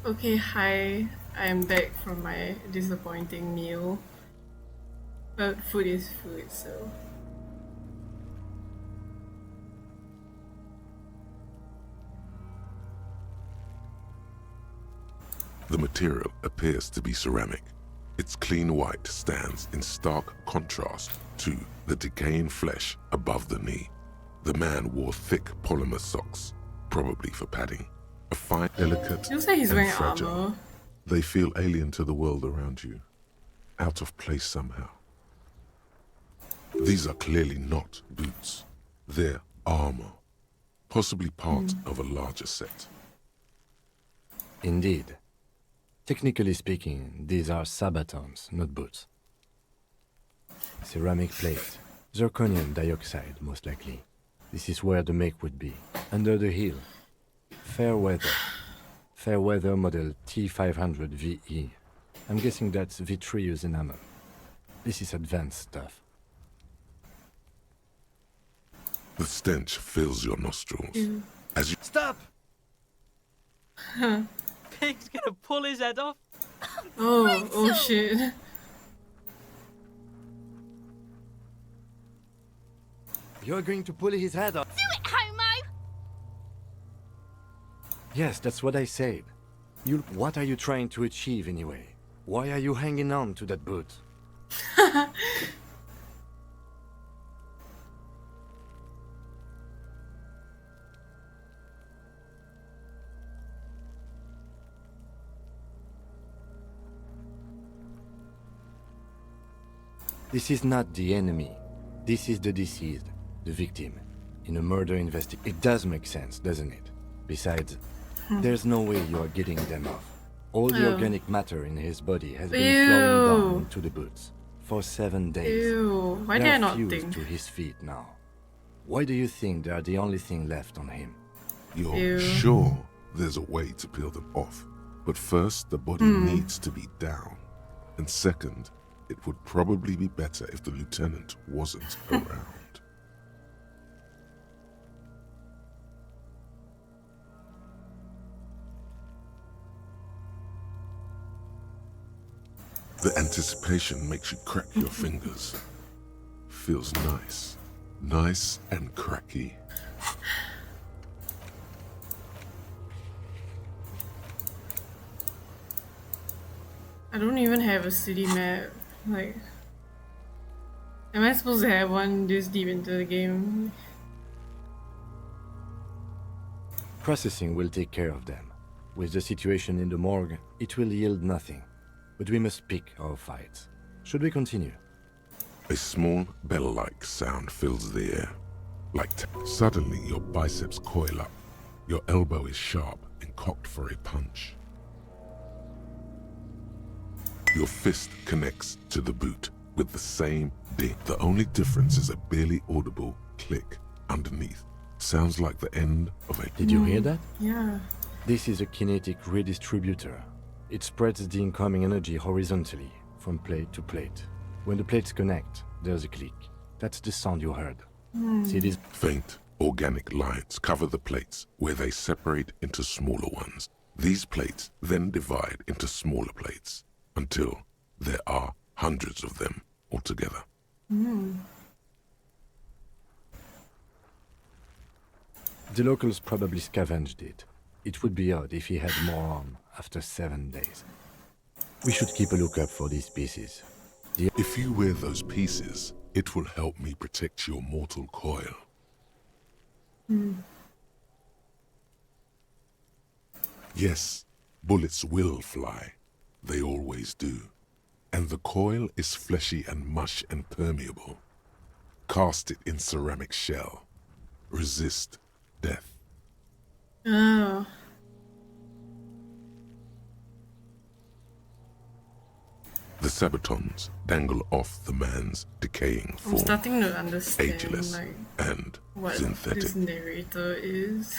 Okay, hi. I'm back from my disappointing meal. But food is food, so. The material appears to be ceramic. Its clean white stands in stark contrast to the decaying flesh above the knee. The man wore thick polymer socks, probably for padding. A fine, delicate, You say he's and wearing fragile. armor. They feel alien to the world around you, out of place somehow. These are clearly not boots. They're armor, possibly part of a larger set. Indeed. Technically speaking, these are sabatons, not boots. Ceramic plate. Zirconium dioxide, most likely. This is where the make would be. Under the heel. Fair weather. Fair weather model T500 VE. I'm guessing that's vitreous enamel. This is advanced stuff. The stench fills your nostrils as you Stop! Pig's gonna pull his head off. Oh shit. You're going to pull his head off. Do it, Homo! Yes, that's what I said. What are you trying to achieve anyway? Why are you hanging on to that boot? This is not the enemy. This is the deceased, the victim. In a murder investigation, it does make sense, doesn't it? Besides, there's no way you are getting them off. All the Oh. organic matter in his body has been flowing down Ew. into the boots for 7 days. Ew. Why did They're I not fused think? to his feet now. Why do you think they are the only thing left on him? You're Ew. sure there's a way to peel them off. But first, the body needs to be down. And second, it would probably be better if the lieutenant wasn't around. The anticipation makes you crack your fingers. Feels nice. Nice and cracky. I don't even have a city map. Like, am I supposed to have one this deep into the game? Processing will take care of them. With the situation in the morgue, it will yield nothing. But we must pick our fights. Should we continue? A small bell-like sound fills the air. Suddenly your biceps coil up. Your elbow is sharp and cocked for a punch. Your fist connects to the boot with the same ding. The only difference is a barely audible click underneath. Sounds like the end of a... Did you hear that? Yeah. This is a kinetic redistributor. It spreads the incoming energy horizontally, from plate to plate. When the plates connect, there's a click. That's the sound you heard. See this? Faint, organic lines cover the plates where they separate into smaller ones. These plates then divide into smaller plates until there are hundreds of them altogether. The locals probably scavenged it. It would be odd if he had more on after 7 days. We should keep a lookout for these pieces. If you wear those pieces, it will help me protect your mortal coil. Yes, bullets will fly. They always do. And the coil is fleshy and mush and permeable. Cast it in ceramic shell. Resist death. Oh. The sabatons dangle off the man's decaying I'm form, starting to understand ageless like and what synthetic. this narrator is.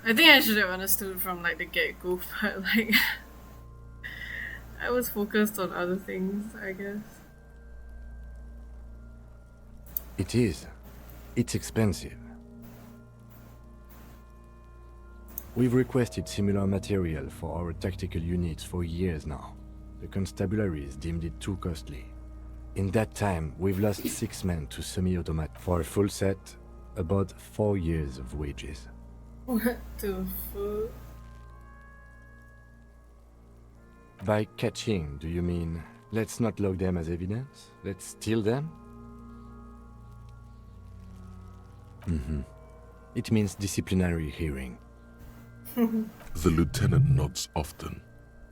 I think I should have understood from like the get-go, but like I was focused on other things, I guess. It is. It's expensive. We've requested similar material for our tactical units for years now. The constabularies deemed it too costly. In that time, we've lost 6 men to semi-automatic. For a full set, about 4 years of wages. What the fuck? By catching, do you mean let's not log them as evidence? Let's steal them? It means disciplinary hearing. The lieutenant nods often.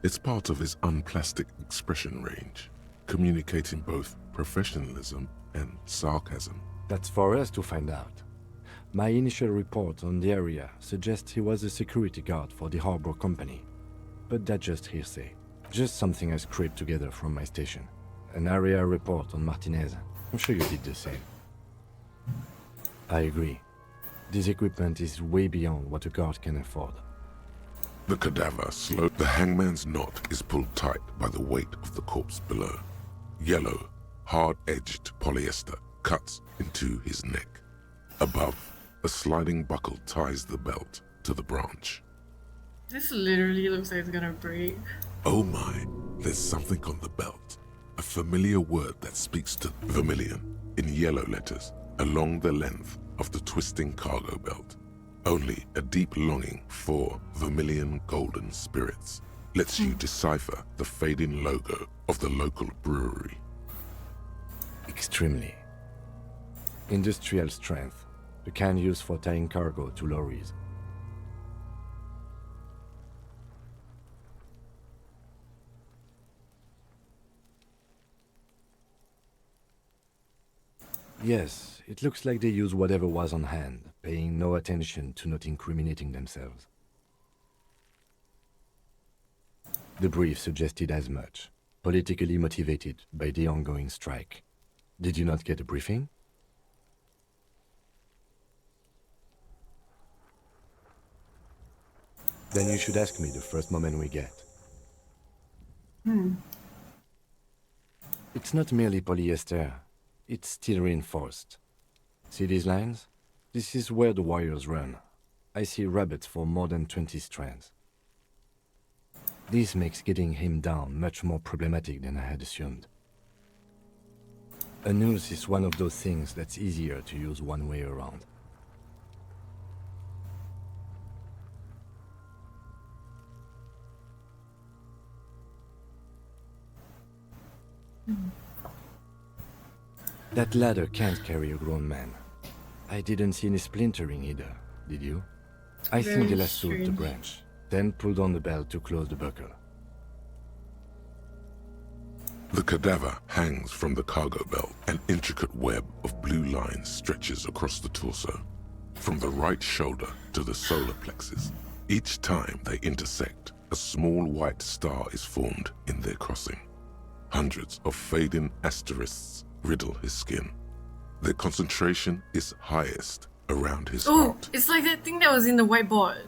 It's part of his unplastic expression range, communicating both professionalism and sarcasm. That's for us to find out. My initial report on the area suggests he was a security guard for the harbor company. But that's just hearsay. Just something I scraped together from my station. An area report on Martinez. I'm sure you did the same. I agree. This equipment is way beyond what a guard can afford. The cadaver slowed. The hangman's knot is pulled tight by the weight of the corpse below. Yellow, hard-edged polyester cuts into his neck. Above, a sliding buckle ties the belt to the branch. This literally looks like it's gonna break. Oh my, there's something on the belt. A familiar word that speaks to vermilion in yellow letters along the length of the twisting cargo belt. Only a deep longing for vermilion golden spirits lets you decipher the fading logo of the local brewery. Extremely. Industrial strength, the kind used for tying cargo to lorries. Yes, it looks like they use whatever was on hand, paying no attention to not incriminating themselves. The brief suggested as much, politically motivated by the ongoing strike. Did you not get a briefing? Then you should ask me the first moment we get. It's not merely polyester. It's steel reinforced. See these lines? This is where the wires run. I see rabbits for more than 20 strands. This makes getting him down much more problematic than I had assumed. A noose is one of those things that's easier to use one way around. That ladder can't carry a grown man. I didn't see any splintering either, did you? I think they lassoed the strange. branch, then pulled on the belt to close the buckle. The cadaver hangs from the cargo belt. An intricate web of blue lines stretches across the torso, from the right shoulder to the solar plexus. Each time they intersect, a small white star is formed in their crossing. Hundreds of fading asterisks riddle his skin. Their concentration is highest around his Oh, heart. it's like that thing that was in the whiteboard.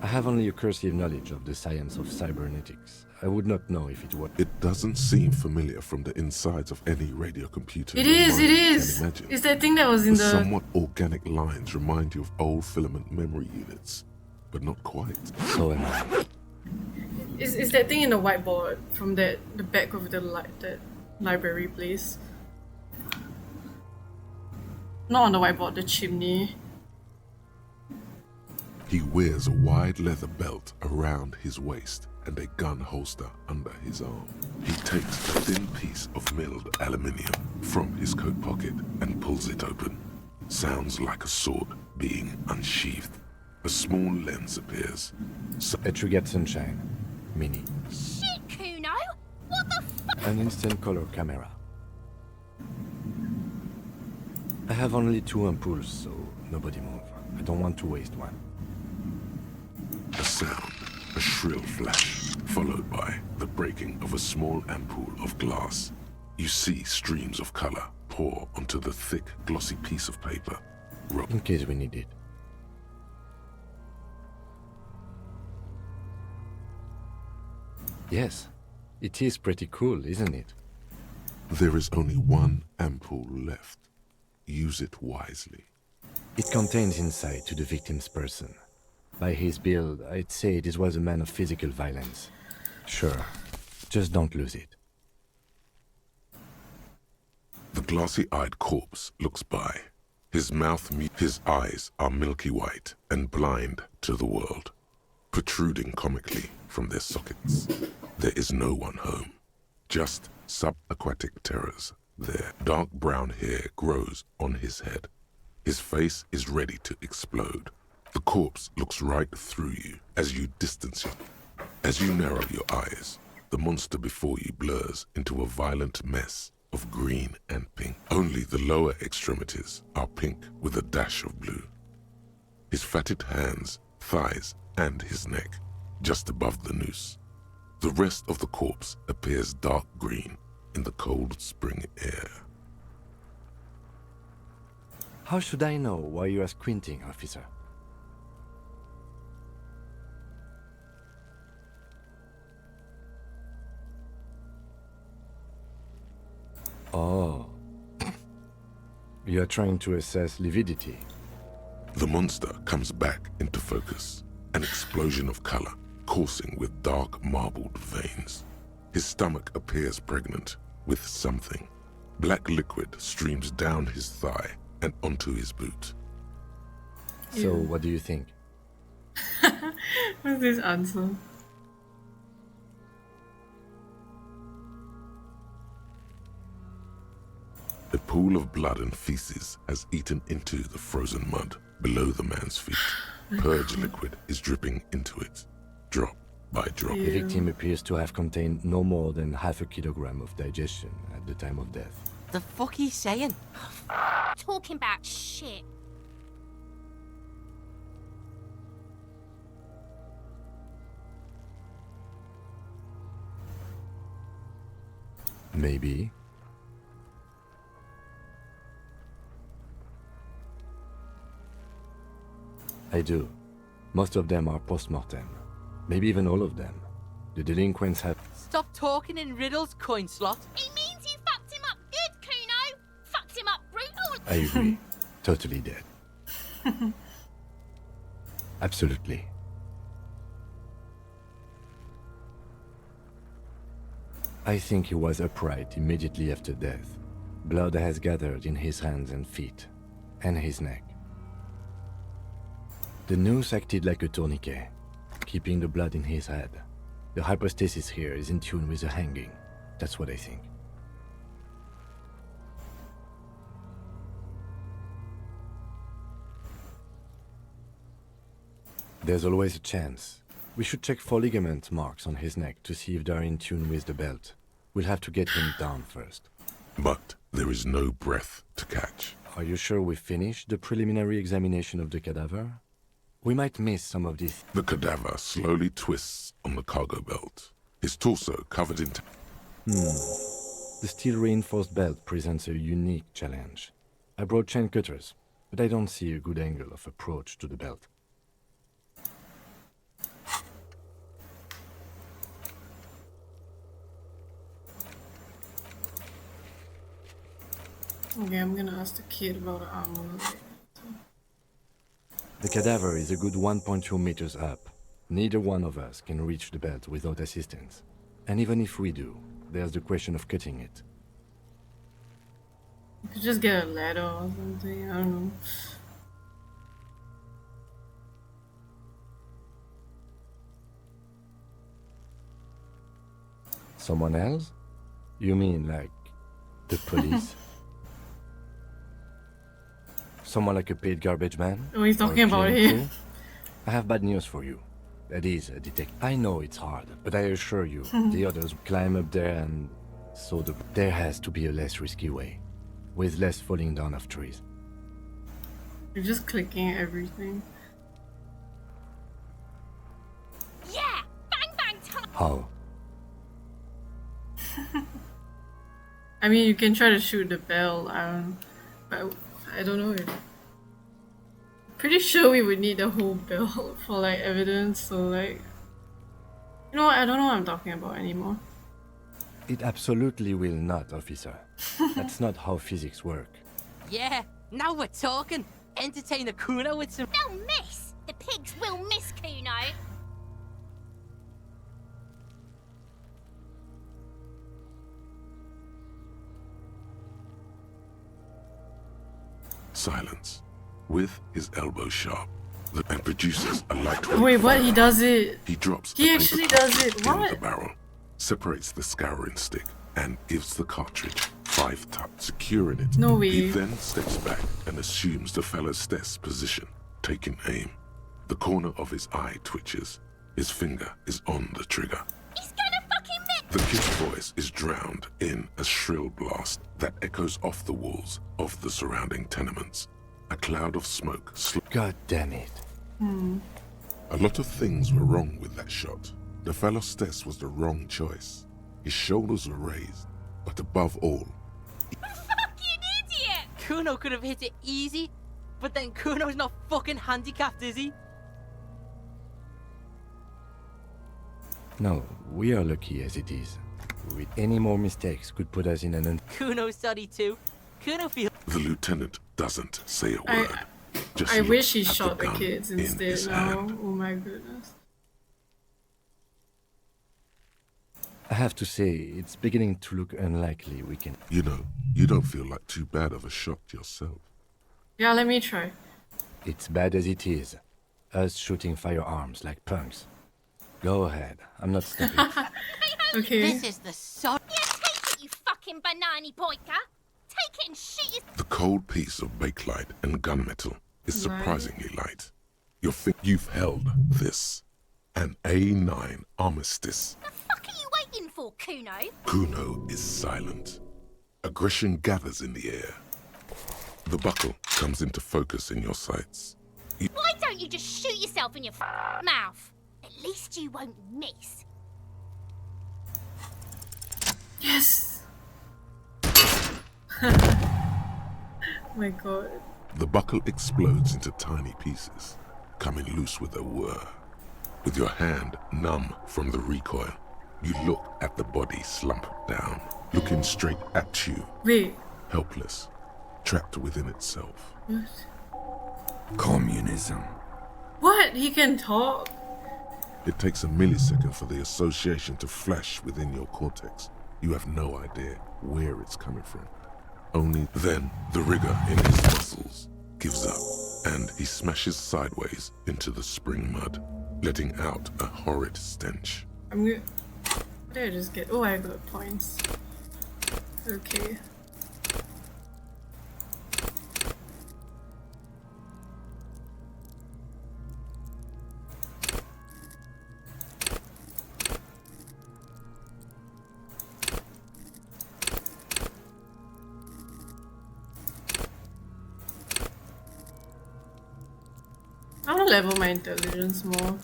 I have only a cursive knowledge of the science of cybernetics. I would not know if it were. It doesn't seem familiar from the insides of any radio computer. It your is, mind it can is. imagine. It's that thing that was in The the... somewhat organic lines remind you of old filament memory units, but not quite. So am I. It's that thing in the whiteboard from the back of the that library place. Not on the whiteboard, the chimney. He wears a wide leather belt around his waist and a gun holster under his arm. He takes a thin piece of milled aluminium from his coat pocket and pulls it open. Sounds like a sword being unsheathed. A small lens appears. A Trigger Sunshine. Mini. Shit, Kuno! What the fuck? An instant color camera. I have only 2 ampoules, so nobody move. I don't want to waste one. A sound, a shrill flash, followed by the breaking of a small ampoule of glass. You see streams of color pour onto the thick, glossy piece of paper. In case we need it. Yes, it is pretty cool, isn't it? There is only one ampoule left. Use it wisely. It contains insight to the victim's person. By his build, I'd say this was a man of physical violence. Sure, just don't lose it. The glassy-eyed corpse looks by. His his eyes are milky white and blind to the world, protruding comically from their sockets. There is no one home, just subaquatic terrors there. Dark brown hair grows on his head. His face is ready to explode. The corpse looks right through you as you distance it. As you narrow your eyes, the monster before you blurs into a violent mess of green and pink. Only the lower extremities are pink with a dash of blue. His fatted hands, thighs, and his neck, just above the noose. The rest of the corpse appears dark green in the cold spring air. How should I know why you are squinting, officer? Oh. You are trying to assess lividity. The monster comes back into focus, an explosion of color, coursing with dark marbled veins. His stomach appears pregnant with something. Black liquid streams down his thigh and onto his boot. So, what do you think? What's this answer? A pool of blood and feces has eaten into the frozen mud below the man's feet. Purge liquid is dripping into it, drop by drop. The victim appears to have contained no more than half a kilogram of digestion at the time of death. The fuck he's saying? Talking about shit. Maybe. I do. Most of them are post-mortem. Maybe even all of them. The delinquents have... Stop talking in riddles, coin slot. It means you fucked him up good, Kuno. Fucked him up brutal. I agree. Totally dead. Absolutely. I think he was upright immediately after death. Blood has gathered in his hands and feet, and his neck. The noose acted like a tourniquet, keeping the blood in his head. The hypostasis here is in tune with the hanging. That's what I think. There's always a chance. We should check for ligament marks on his neck to see if they're in tune with the belt. We'll have to get him down first. But there is no breath to catch. Are you sure we finished the preliminary examination of the cadaver? We might miss some of these. The cadaver slowly twists on the cargo belt, his torso covered in... The steel-reinforced belt presents a unique challenge. I brought chain cutters, but I don't see a good angle of approach to the belt. Okay, I'm gonna ask the kid about the armor. The cadaver is a good 1.2 meters up. Neither one of us can reach the belt without assistance. And even if we do, there's the question of cutting it. You could just get a ladder or something, I don't know. Someone else? You mean like the police? Someone like a paid garbage man? Oh, he's Or a talking about cleaning it. crew? I have bad news for you. That is a detective. I know it's hard, but I assure you, the others climb up there and... So there has to be a less risky way. With less falling down of trees. You're just clicking everything. Yeah, bang bang time. How? I mean, you can try to shoot the bell, but I don't know if... Pretty sure we would need the whole bell for like evidence, so like... You know what, I don't know what I'm talking about anymore. It absolutely will not, officer. That's not how physics work. Yeah, now we're talking. Entertain the Kuno with some. They'll miss. The pigs will miss Kuno. Silence. With his elbow sharp, the man produces a lightweight. Wait, what? fire. He does it. He drops He a actually paper does it. in the What? barrel, separates the scouring stick, and gives the cartridge 5 tucks, securing it. No way. He then steps back and assumes the fellow's desk position, taking aim. The corner of his eye twitches. His finger is on the trigger. He's gonna fucking miss. The kid's voice is drowned in a shrill blast that echoes off the walls of the surrounding tenements. A cloud of smoke. God damn it. A lot of things were wrong with that shot. The fellow's test was the wrong choice. His shoulders were raised, but above all, Fucking idiot. Kuno could have hit it easy, but then Kuno's not fucking handicapped, is he? No, we are lucky as it is. With any more mistakes could put us in an Kuno's sorry too. Kuno feels. the lieutenant doesn't say a I- word. Just I wish he looks at shot the gun kids in instead his now. hand. Oh my goodness. I have to say, it's beginning to look unlikely we can. You know, you don't feel like too bad of a shot yourself. Yeah, let me try. It's bad as it is. Us shooting firearms like punks. Go ahead, I'm not stopping. Okay. This is the sorry. Yeah, take it, you fucking banana boyka. Take it and shoot your... The cold piece of bakelite and gunmetal is Right. surprisingly light. You've held this. An A9 armistice. The fuck are you waiting for, Kuno? Kuno is silent. Aggression gathers in the air. The buckle comes into focus in your sights. Why don't you just shoot yourself in your mouth? At least you won't miss. Yes. My god. The buckle explodes into tiny pieces, coming loose with a whir. With your hand numb from the recoil, you look at the body slump down, looking straight at you, Wait. helpless, trapped within itself. What? Communism. What? He can talk? It takes a millisecond for the association to flash within your cortex. You have no idea where it's coming from. Only then, the rigor in his muscles gives up, and he smashes sideways into the spring mud, letting out a horrid stench. I'm gonna... What did I just get? Oh, I got points. Okay. I want to level my intelligence more.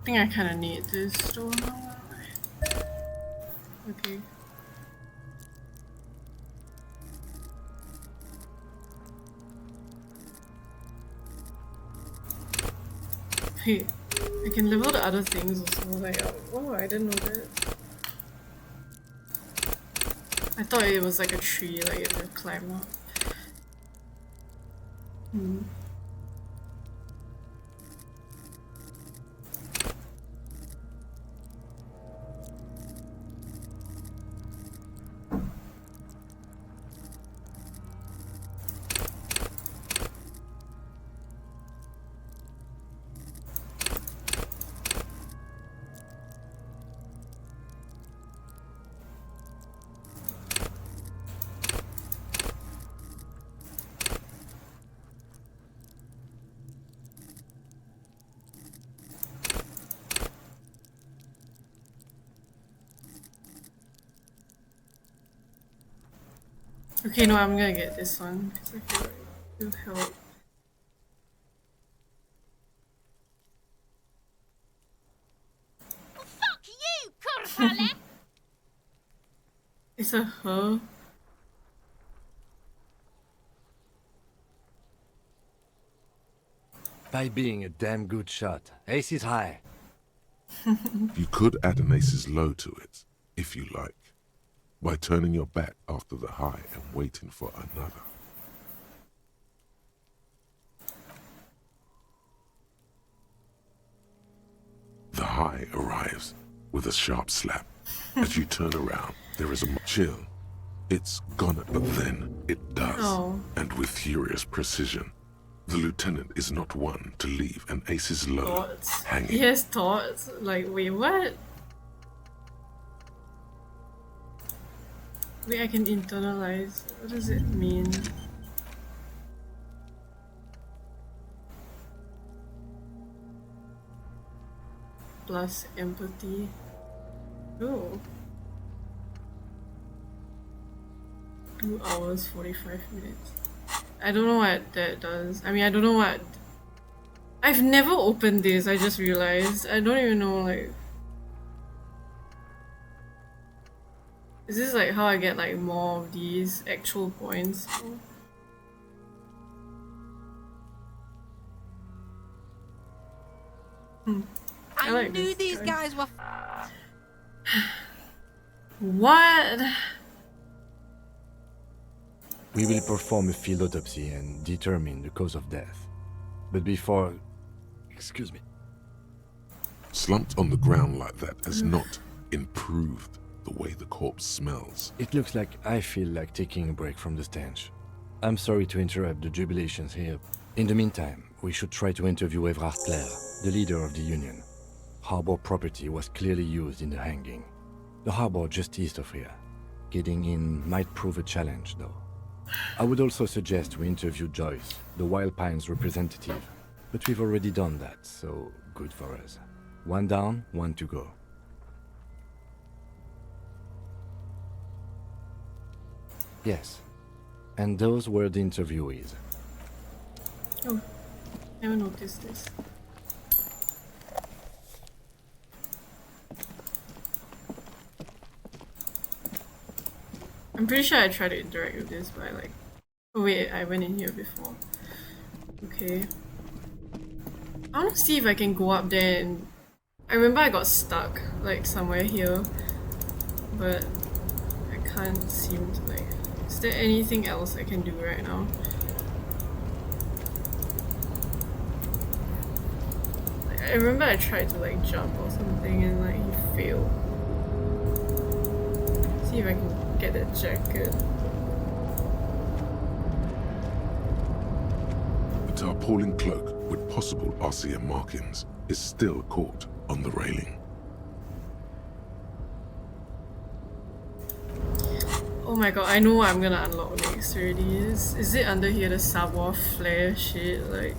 I think I kind of need this store now. Okay. Hey, I can level the other things also. Like, oh, I didn't know that. I thought it was like a tree, like you have to climb up. Okay, no, I'm gonna get this one because I feel like it'll help. Charlie? It's a her. By being a damn good shot. Ace is high. You could add an ace's low to it, if you like, by turning your back after the high and waiting for another. The high arrives with a sharp slap. As you turn around, there is a chill. It's gonna, but then it does, Oh. and with furious precision. The lieutenant is not one to leave an ace's low Thoughts. hanging. He has thoughts. Like, wait, what? Wait, I can internalize. What does it mean? Plus empathy. Oh. 2 hours 45 minutes. I don't know what that does. I mean, I don't know what. I've never opened this, I just realized. I don't even know, like. Is this like how I get like more of these actual points? I I like knew this these guy. guys were. What? We will perform a field autopsy and determine the cause of death. But before... Excuse me. Slumped on the ground like that has not improved the way the corpse smells. It looks like I feel like taking a break from the stench. I'm sorry to interrupt the jubilations here. In the meantime, we should try to interview Evrard Clare, the leader of the Union. Harbor property was clearly used in the hanging. The harbor just east of here. Getting in might prove a challenge, though. I would also suggest we interview Joyce, the Wild Pines representative. But we've already done that, so good for us. 1 down, 1 to go. Yes. And those were the interviewees. Oh, never noticed this. I'm pretty sure I tried to interact with this, but I like. Oh wait, I went in here before. Okay. I want to see if I can go up there and. I remember I got stuck, like somewhere here, but I can't seem to like. Is there anything else I can do right now? I remember I tried to like jump or something and like he failed. See if I can get that jacket. The tarpaulin cloak with possible RCM markings is still caught on the railing. Oh my god, I know what I'm gonna unlock next already. Is it under here, the savoir flare shit? Like,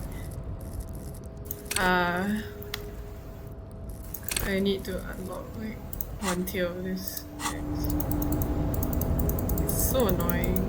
I need to unlock like 1 tier of this next. It's so annoying.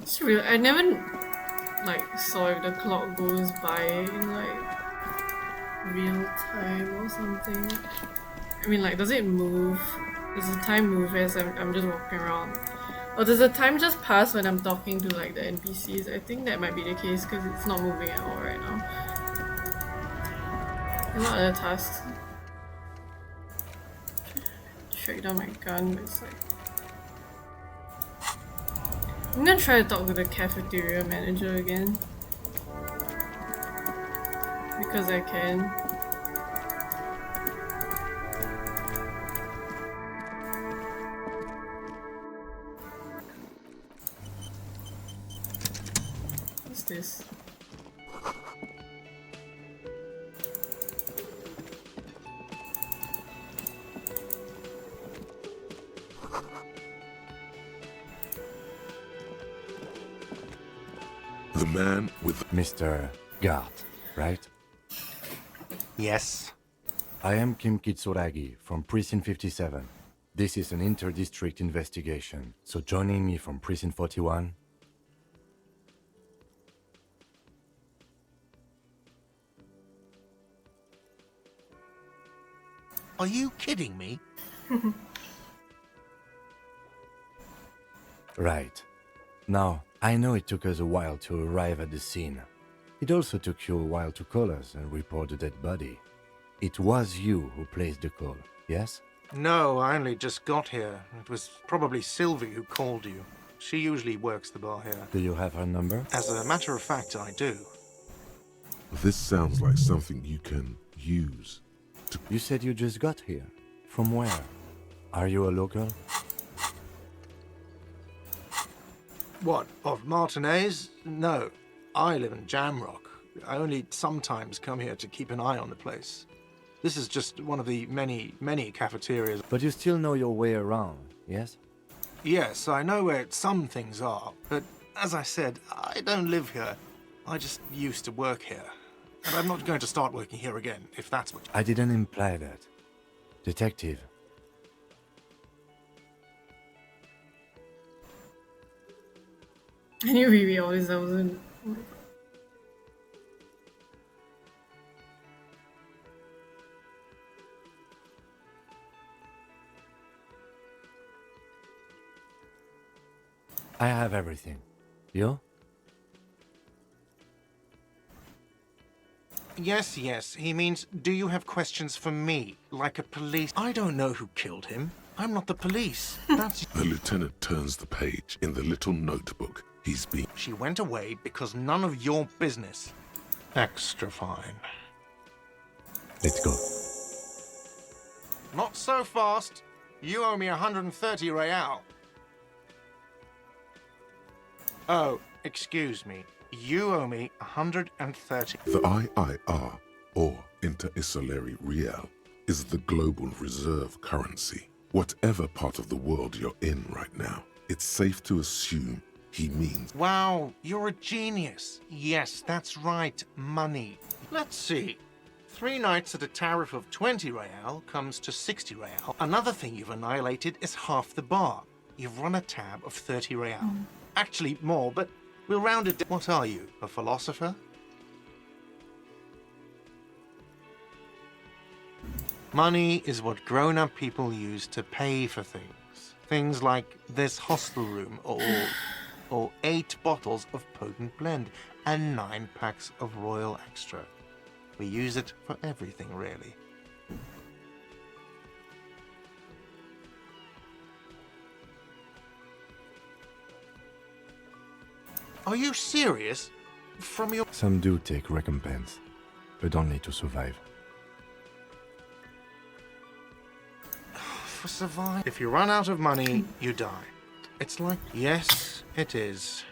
It's real. I never like saw if the clock goes by in like real time or something. I mean, like, does it move? Does the time move as I'm just walking around? Or does the time just pass when I'm talking to like the NPCs? I think that might be the case because it's not moving at all right now. A lot of other tasks. Track down my gun, but it's like. I'm gonna try to talk to the cafeteria manager again. Because I can. this? The man with Mr. Gart, right? Yes. I am Kim Kitsuragi from Precinct 57. This is an inter-district investigation, so joining me from Precinct 41... Are you kidding me? Right. Now, I know it took us a while to arrive at the scene. It also took you a while to call us and report the dead body. It was you who placed the call, yes? No, I only just got here. It was probably Sylvie who called you. She usually works the bar here. Do you have her number? As a matter of fact, I do. This sounds like something you can use. You said you just got here. From where? Are you a local? What, of Martinez? No. I live in Jamrock. I only sometimes come here to keep an eye on the place. This is just one of the many, many cafeterias. But you still know your way around, yes? Yes, I know where some things are, but as I said, I don't live here. I just used to work here. And I'm not going to start working here again, if that's what... I didn't imply that. Detective. I knew we always wasn't. I have everything. You? Yes, yes. He means, do you have questions for me? Like a police... I don't know who killed him. I'm not the police. That's... The lieutenant turns the page in the little notebook he's been... She went away because none of your business. Extra fine. Let's go. Not so fast. You owe me 130 real. Oh, excuse me. You owe me 130. The IIR, or Inter-Isolary Real, is the global reserve currency. Whatever part of the world you're in right now, it's safe to assume he means... Wow, you're a genius. Yes, that's right, money. Let's see. 3 nights at a tariff of 20 real comes to 60 real. Another thing you've annihilated is half the bar. You've run a tab of 30 real. Actually, more, but we'll round it down. What are you, a philosopher? Money is what grown-up people use to pay for things. Things like this hostel room, or 8 bottles of potent blend, and 9 packs of Royal Extra. We use it for everything, really. Are you serious? From your... Some do take recompense, but only to survive. For survive. If you run out of money, you die. It's like... Yes, it is.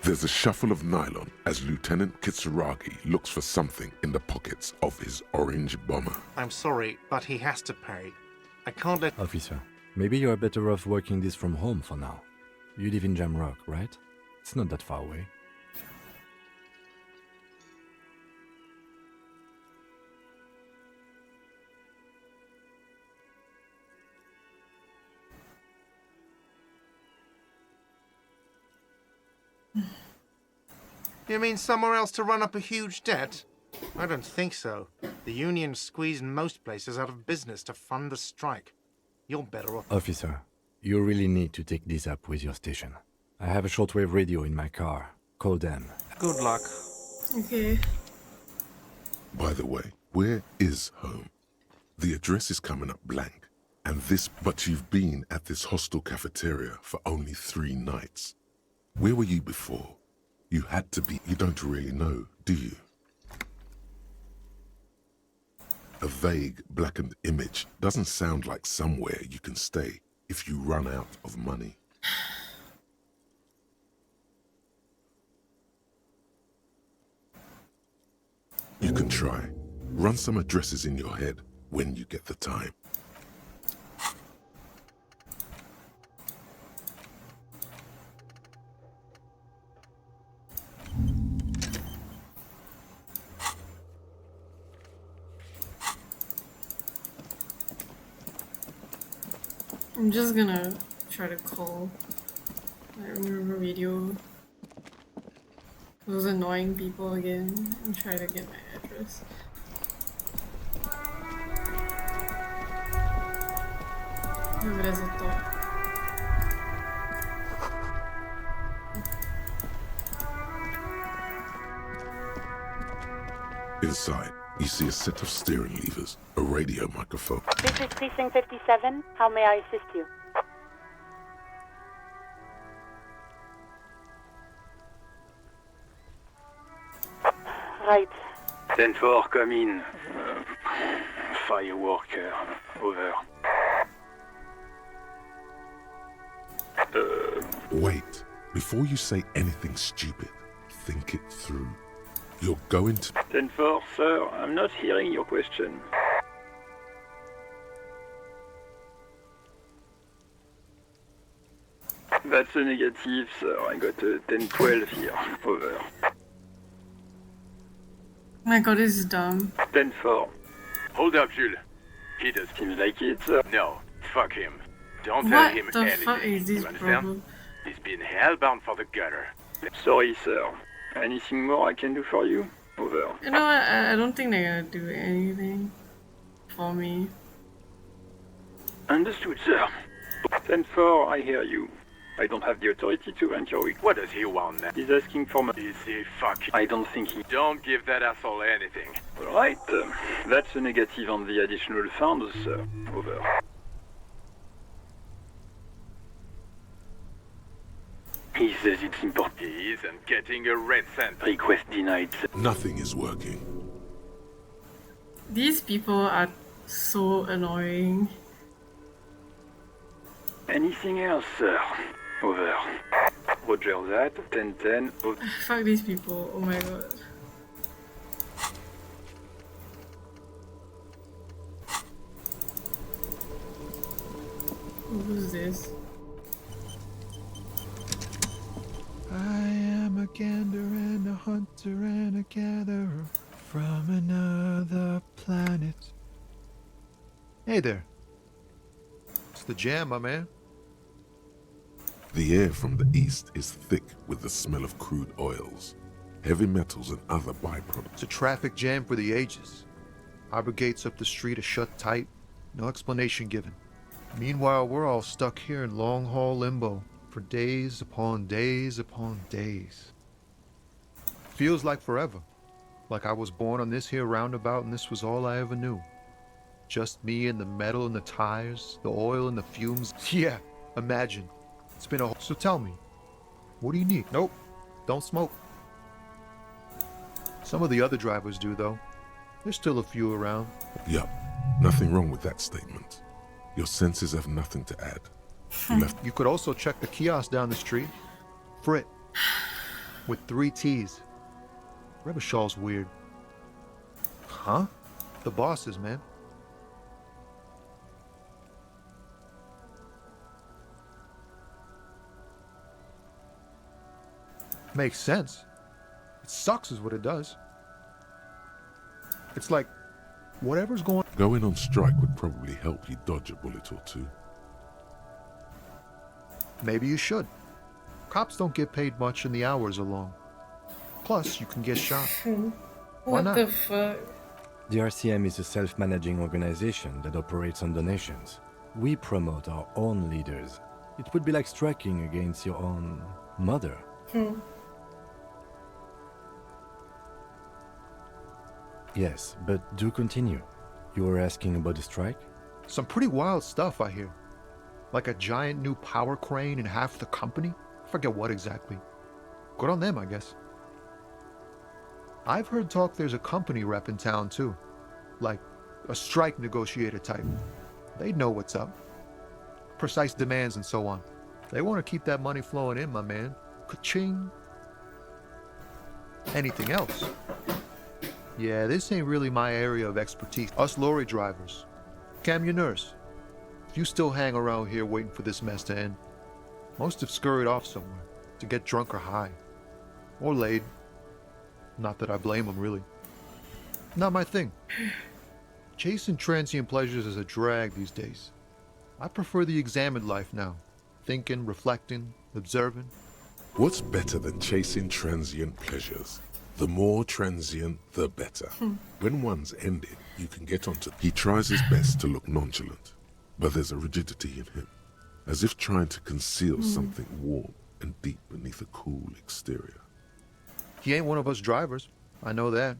There's a shuffle of nylon as Lieutenant Kitsuragi looks for something in the pockets of his orange bomber. I'm sorry, but he has to pay. I can't let... Officer, maybe you are better off working this from home for now. You live in Jamrock, right? It's not that far away. You mean somewhere else to run up a huge debt? I don't think so. The union squeezed most places out of business to fund the strike. You're better off... Officer, you really need to take this up with your station. I have a shortwave radio in my car. Call them. Good luck. Okay. By the way, where is home? The address is coming up blank. And this... But you've been at this hostel cafeteria for only 3 nights. Where were you before? You had to be... You don't really know, do you? A vague, blackened image doesn't sound like somewhere you can stay if you run out of money. can try. Run some addresses in your head when you get the time. I'm just gonna try to call. I remember radio. Those annoying people again and try to get my address. Maybe there's a thought. Inside, you see a set of steering levers, a radio microphone. This is Precinct 57. How may I assist you? Right. 10-4, come in. Fireworker, over. Wait, before you say anything stupid, think it through. You're going to... 10-4, sir, I'm not hearing your question. That's a negative, sir. I got a 10-12 here. Over. My god, this is dumb. 10-4. Hold up, Jules. He does. Seems like it, sir. No, fuck him. Don't tell What him the anything. fuck is this You understand? problem? He's been hellbound for the gutter. Sorry, sir. Anything more I can do for you? Over. You know what? I don't think they're gonna do anything for me. Understood, sir. 10-4, I hear you. I don't have the authority to rent your week. What does he want now? He's asking for money. Is he fucking... I don't think he... Don't give that asshole anything. Alright, that's a negative on the additional funds, sir. Over. He says it's important. He isn't getting a red cent. Request denied, sir. Nothing is working. These people are so annoying. Anything else, sir? Over. Roger that. 10-10. Over. Fuck these people. Oh my god. Who's this? I am a gander and a hunter and a gatherer from another planet. Hey there. It's the jam, my man. The air from the east is thick with the smell of crude oils, heavy metals and other byproducts. It's a traffic jam for the ages. Harbor gates up the street are shut tight, no explanation given. Meanwhile, we're all stuck here in long-haul limbo for days upon days upon days. Feels like forever. Like I was born on this here roundabout and this was all I ever knew. Just me and the metal and the tires, the oil and the fumes. Yeah, imagine. It's been a... So tell me, what do you need? Nope, don't smoke. Some of the other drivers do, though. There's still a few around. Yup, nothing wrong with that statement. Your senses have nothing to add. You left... You could also check the kiosk down the street. Frit. With 3 T's. Rebishaw's weird. Huh? The bosses, man. Makes sense. It sucks is what it does. It's like, whatever's going... Going on strike would probably help you dodge a bullet or two. Maybe you should. Cops don't get paid much and the hours are long. Plus, you can get shot. Why What not? the fuck? The RCM is a self-managing organization that operates on donations. We promote our own leaders. It would be like striking against your own mother. Yes, but do continue. You were asking about the strike? Some pretty wild stuff, I hear. Like a giant new power crane in half the company? I forget what exactly. Good on them, I guess. I've heard talk there's a company rep in town, too. Like, a strike negotiator type. They'd know what's up. Precise demands and so on. They want to keep that money flowing in, my man. Ka-ching. Anything else? Yeah, this ain't really my area of expertise. Us lorry drivers. Cam, your nurse. If you still hang around here waiting for this mess to end, most have scurried off somewhere to get drunk or high. Or laid. Not that I blame them, really. Not my thing. Chasing transient pleasures is a drag these days. I prefer the examined life now. Thinking, reflecting, observing. What's better than chasing transient pleasures? The more transient, the better. When one's ended, you can get onto... He tries his best to look nonchalant, but there's a rigidity in him, as if trying to conceal something warm and deep beneath a cool exterior. He ain't one of us drivers. I know that.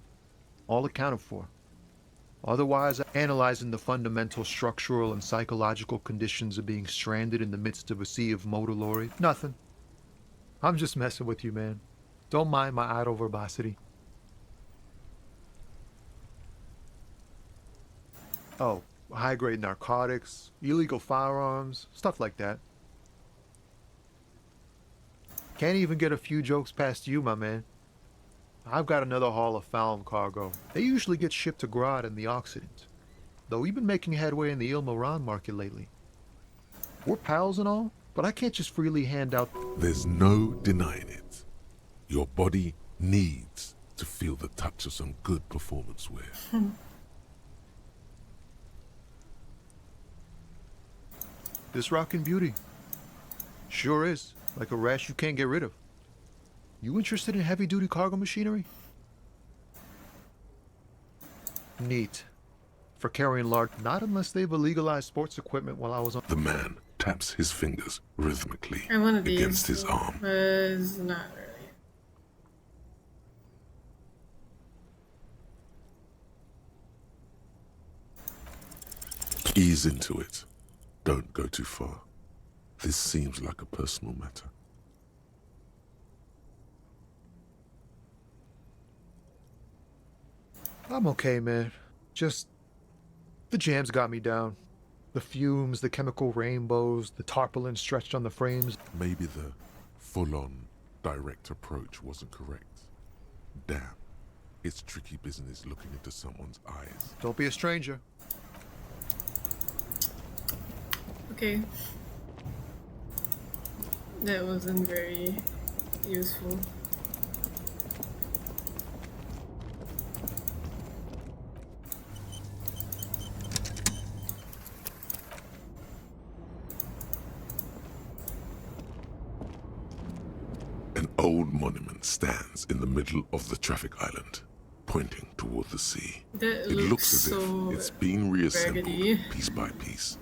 All accounted for. Otherwise, analyzing the fundamental structural and psychological conditions of being stranded in the midst of a sea of motor lorry. Nothing. I'm just messing with you, man. Don't mind my idle verbosity. Oh, high-grade narcotics, illegal firearms, stuff like that. Can't even get a few jokes past you, my man. I've got another haul of found cargo. They usually get shipped to Grad in the Occident, though we've been making headway in the Il Moran market lately. We're pals and all, but I can't just freely hand out... There's no denying it. Your body needs to feel the touch of some good performance wear. This rockin' beauty. Sure is. Like a rash you can't get rid of. You interested in heavy-duty cargo machinery? Neat. For carrying large... Not unless they've illegalized sports equipment while I was on... The man taps his fingers rhythmically I want these, against his arm. but it's not really. Ease into it. Don't go too far. This seems like a personal matter. I'm okay, man. Just... the jams got me down. The fumes, the chemical rainbows, the tarpaulin stretched on the frames. Maybe the full-on, direct approach wasn't correct. Damn. It's tricky business looking into someone's eyes. Don't be a stranger. Okay. That wasn't very useful. An old monument stands in the middle of the traffic island, pointing toward the sea. That It looks as so if it's been reassembled raggedy. piece by piece,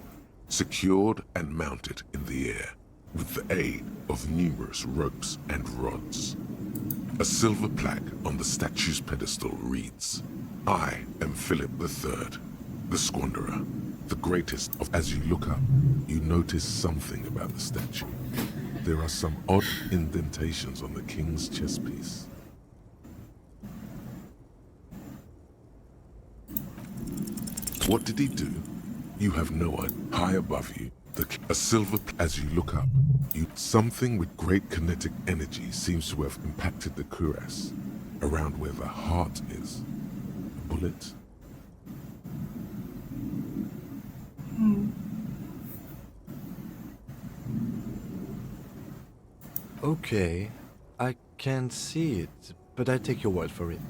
secured and mounted in the air with the aid of numerous ropes and rods. A silver plaque on the statue's pedestal reads, "I am Philip III, the Squanderer, the greatest of..." As you look up, you notice something about the statue. There are some odd indentations on the king's chest piece. What did he do? You have no idea. High above you, a silver... As you look up, something with great kinetic energy seems to have impacted the cuirass, around where the heart is. A bullet? Okay, I can't see it, but I take your word for it.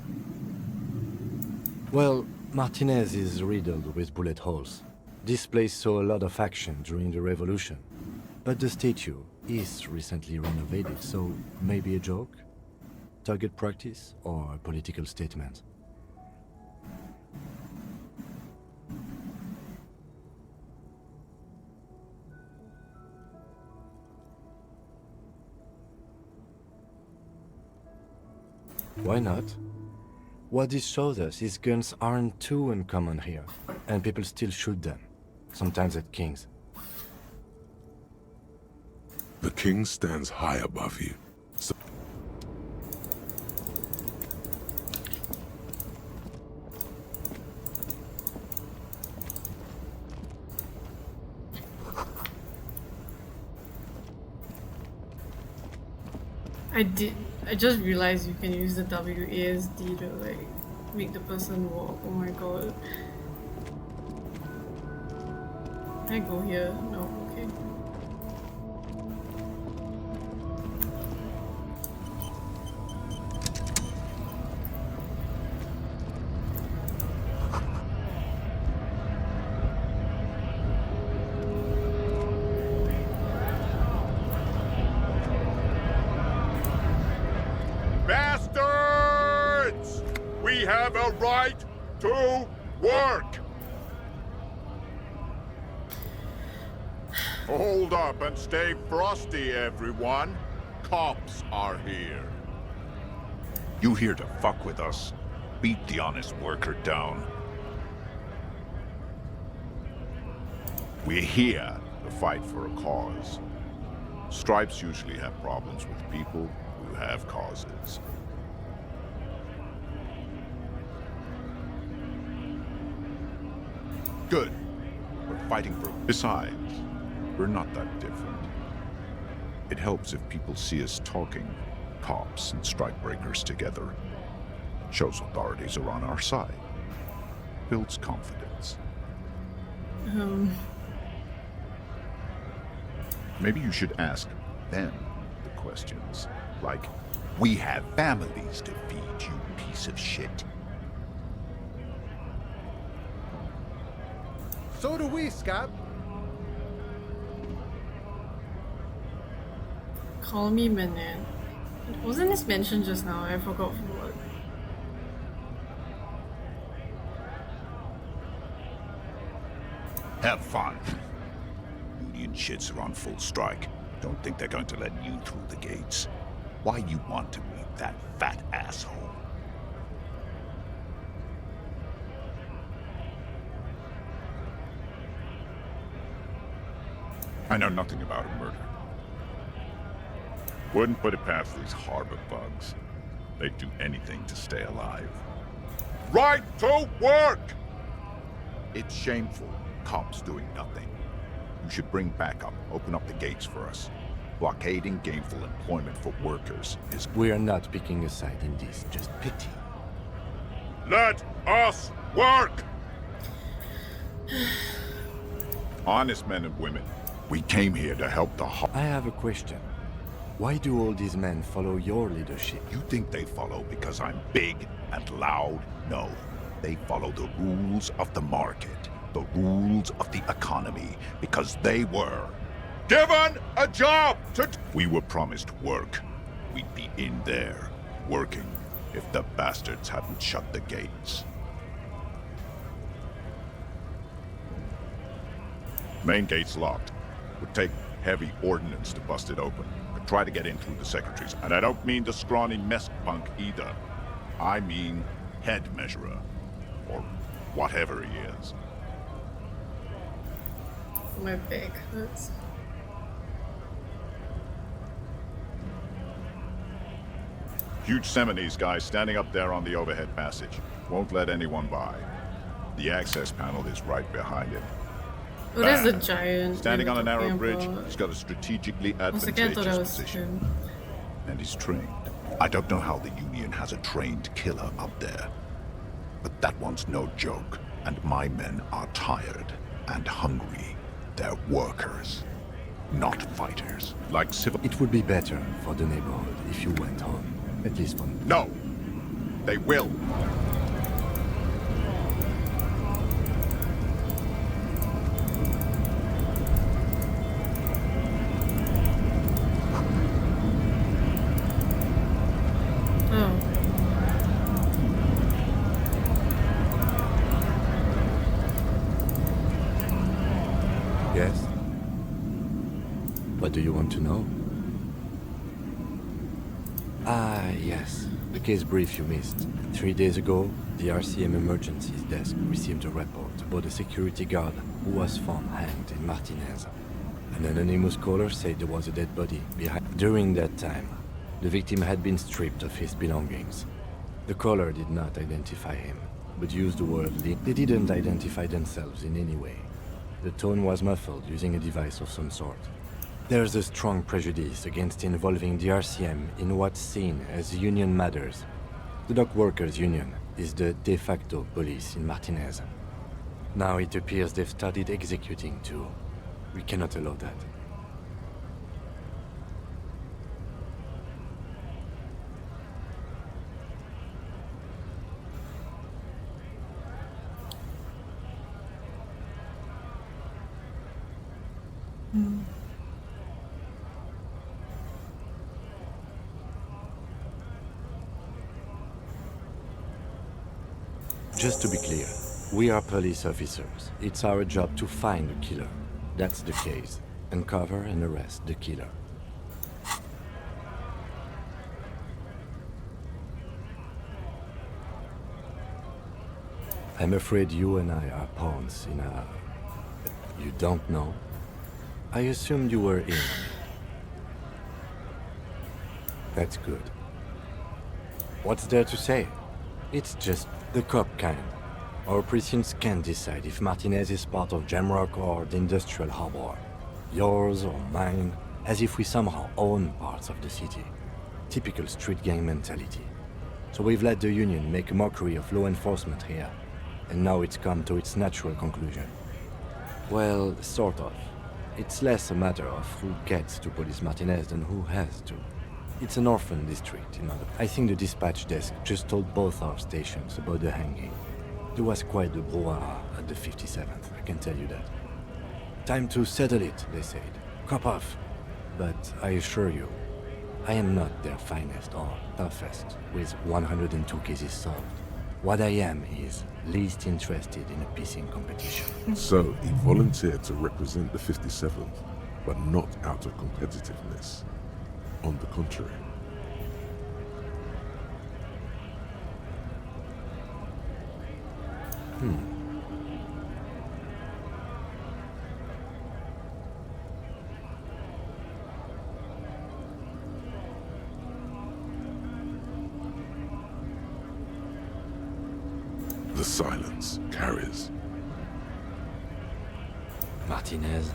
Well, Martinez is riddled with bullet holes. This place saw a lot of action during the revolution, but the statue is recently renovated, so maybe a joke? Target practice or a political statement? Why not? What this shows us is guns aren't too uncommon here, and people still shoot them, sometimes at kings. The king stands high above you. So I just realized you can use the WASD to like make the person walk. Oh my god. Can I go here? No, okay. Bastards! We have a right to work! Hold up and stay frosty, everyone. Cops are here. You here to fuck with us? Beat the honest worker down. We're here to fight for a cause. Stripes usually have problems with people who have causes. Good. We're fighting for... Besides, we're not that different. It helps if people see us talking, cops and strikebreakers together. Shows authorities are on our side. Builds confidence. Maybe you should ask them the questions. Like, we have families to feed, you piece of shit. So do we, Scott. Call me Manan. Wasn't this mentioned just now? I forgot for what. Have fun. Union shits are on full strike. Don't think they're going to let you through the gates. Why you want to meet that fat asshole? I know nothing about a murder. Wouldn't put it past these harbor bugs. They'd do anything to stay alive. Right to work! It's shameful. Cops doing nothing. You should bring backup. Open up the gates for us. Blockading gainful employment for workers is... We are not picking a side in this, just pity. Let us work! Honest men and women, we came here to help the... I have a question. Why do all these men follow your leadership? You think they follow because I'm big and loud? No. They follow the rules of the market, the rules of the economy, because they were given a job to... We were promised work. We'd be in there, working, if the bastards hadn't shut the gates. Main gate's locked. Would take heavy ordnance to bust it open. Could try to get in through the secretaries. And I don't mean the scrawny mess punk either. I mean head measurer. Or whatever he is. My back hurts. Huge Seminese guy standing up there on the overhead passage. Won't let anyone by. The access panel is right behind him. Oh, there's a giant. Standing on a narrow talking bridge, about. he's got a strategically Once again, I thought advantageous I was position. him. And he's trained. I don't know how the Union has a trained killer up there. But that one's no joke. And my men are tired and hungry. They're workers, not fighters. Like civil... It would be better for the neighborhood if you went home. At least for me. No! They will! Yes? What do you want to know? Ah, yes. The case brief you missed. 3 days ago, the RCM Emergencies Desk received a report about a security guard who was found hanged in Martinez. An anonymous caller said there was a dead body behind. During that time, the victim had been stripped of his belongings. The caller did not identify him, but used the word Link. They didn't identify themselves in any way. The tone was muffled using a device of some sort. There's a strong prejudice against involving the RCM in what's seen as union matters. The dock workers' union is the de facto police in Martinez. Now it appears they've started executing too. We cannot allow that. Just to be clear, we are police officers. It's our job to find the killer. That's the case. Uncover and arrest the killer. I'm afraid you and I are pawns in a... You don't know? I assumed you were in. That's good. What's there to say? It's just the cop kind. Our precincts can't decide if Martinez is part of Jamrock or the Industrial Harbor. Yours or mine, as if we somehow own parts of the city. Typical street gang mentality. So we've let the Union make a mockery of law enforcement here. And now it's come to its natural conclusion. Well, sort of. It's less a matter of who gets to police Martinez than who has to. It's an orphan district, you know. I think the dispatch desk just told both our stations about the hanging. There was quite the brouhaha at the 57th, I can tell you that. Time to settle it, they said. Cop off. But I assure you, I am not their finest or toughest, with 102 cases solved. What I am is least interested in a piecing competition. So he volunteered to represent the 57th, but not out of competitiveness. On the contrary. The silence carries. Martinez?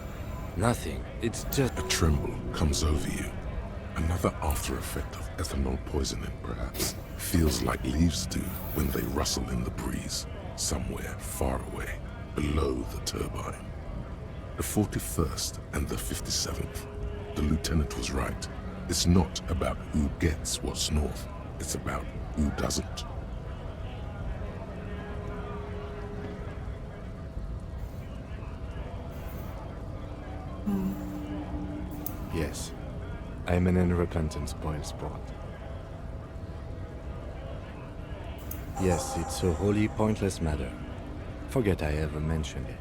Nothing. It's just... A tremble comes over you. Another after effect of ethanol poisoning, perhaps. Feels like leaves do when they rustle in the breeze, somewhere far away, below the turbine. The 41st and the 57th. The lieutenant was right. It's not about who gets what's north. It's about who doesn't. Yes. I'm an unrepentant spoilsport. Yes, it's a wholly pointless matter. Forget I ever mentioned it.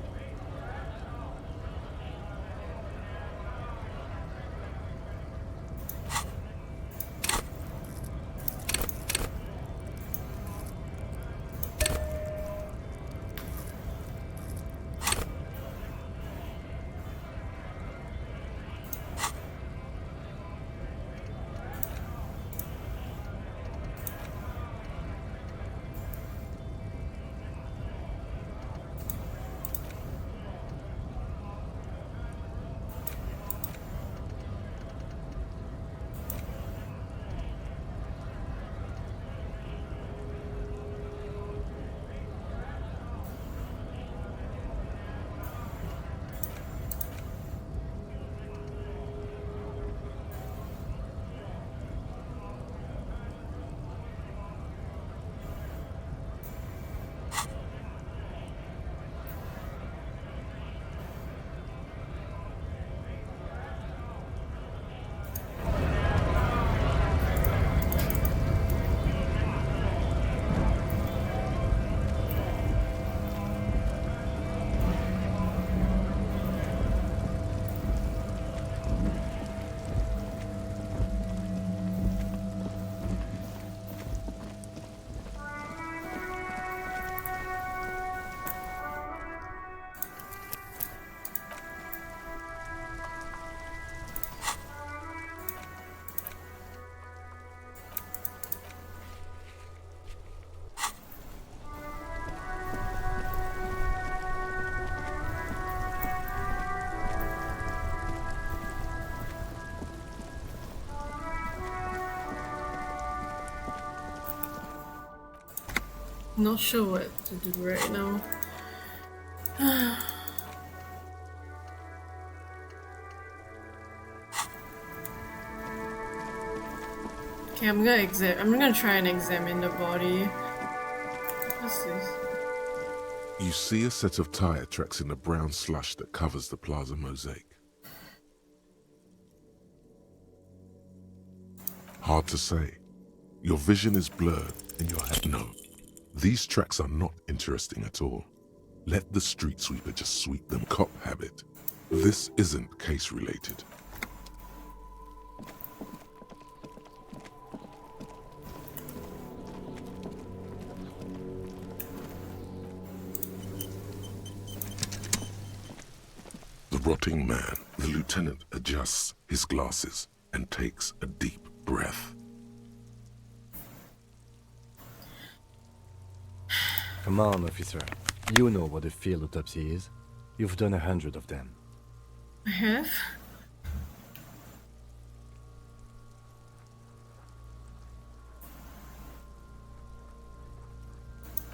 Not sure what to do right now. Okay, I'm gonna try and examine the body. What's this? You see a set of tire tracks in the brown slush that covers the plaza mosaic. Hard to say. Your vision is blurred and your head. No, these tracks are not interesting at all. Let the street sweeper just sweep them. Cop habit. This isn't case related. The rotting man, the lieutenant adjusts his glasses and takes a deep breath. Come on, officer. You know what a field autopsy is. You've done 100 of them. I have?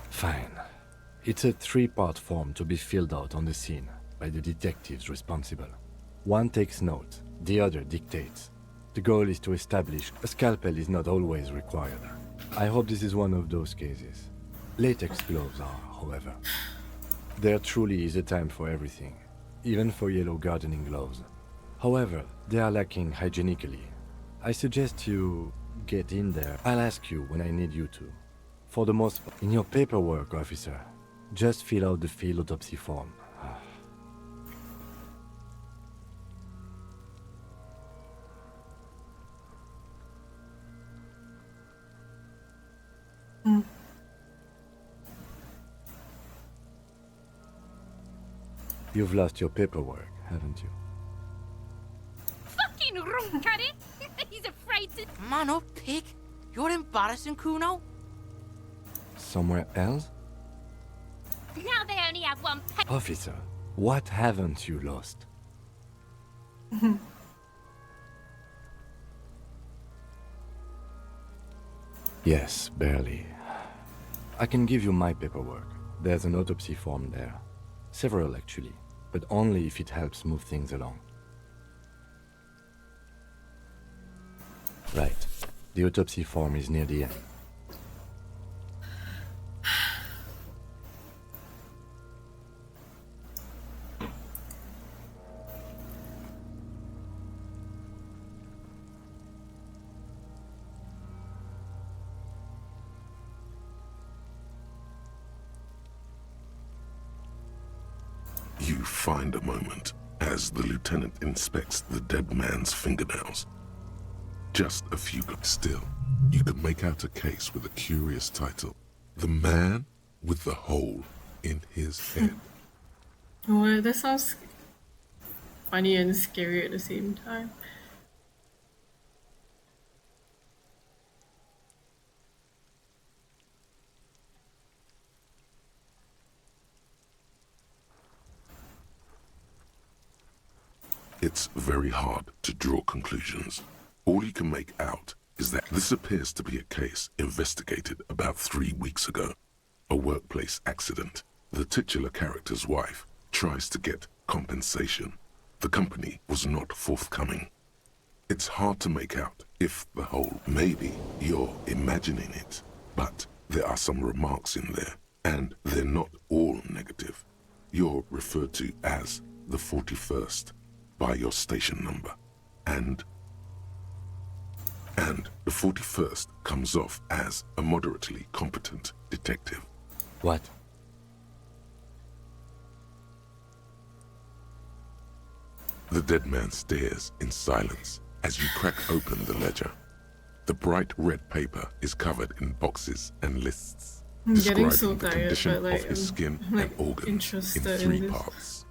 Fine. It's a 3-part form to be filled out on the scene by the detectives responsible. One takes notes, the other dictates. The goal is to establish a scalpel is not always required. I hope this is one of those cases. Latex gloves are, however. There truly is a time for everything, even for yellow gardening gloves. However, they are lacking hygienically. I suggest you get in there. I'll ask you when I need you to. For the most part, in your paperwork, officer, just fill out the field autopsy form. You've lost your paperwork, haven't you? Fucking runkaddy! He's afraid to. Man up, pig. You're embarrassing, Kuno. Somewhere else? Now they only have one Officer, what haven't you lost? Yes, barely. I can give you my paperwork. There's an autopsy form there. Several, actually, but only if it helps move things along. Right. The autopsy form is near the end. You find a moment as the lieutenant inspects the dead man's fingernails. Just a few, still, you can make out a case with a curious title. The Man with the Hole in His Head. Oh, that sounds funny and scary at the same time. It's very hard to draw conclusions. All you can make out is that this appears to be a case investigated about 3 weeks ago. A workplace accident. The titular character's wife tries to get compensation. The company was not forthcoming. It's hard to make out if the whole, maybe you're imagining it, but there are some remarks in there, and they're not all negative. You're referred to as the 41st by your station number, and the 41st comes off as a moderately competent detective. What? The dead man stares in silence as you crack open the ledger. The bright red paper is covered in boxes and lists, I'm getting describing so the tired, condition but, like, of his skin I'm, and organs in interested in 3 this. parts.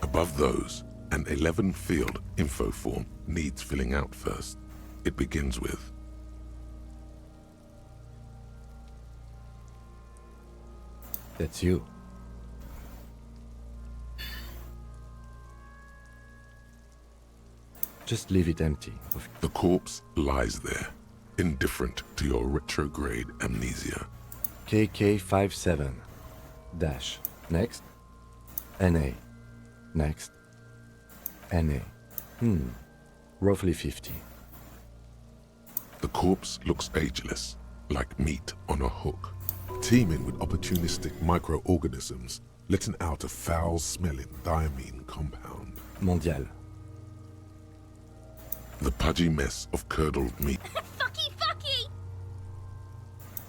Above those, an 11-field info form needs filling out first. It begins with, That's you. Just leave it empty. the corpse lies there, indifferent to your retrograde amnesia. KK57 dash. Next. NA. Next. NA. Roughly 50. The corpse looks ageless, like meat on a hook, teeming with opportunistic microorganisms, letting out a foul-smelling diamine compound. Mondial. The pudgy mess of curdled meat. Fucky!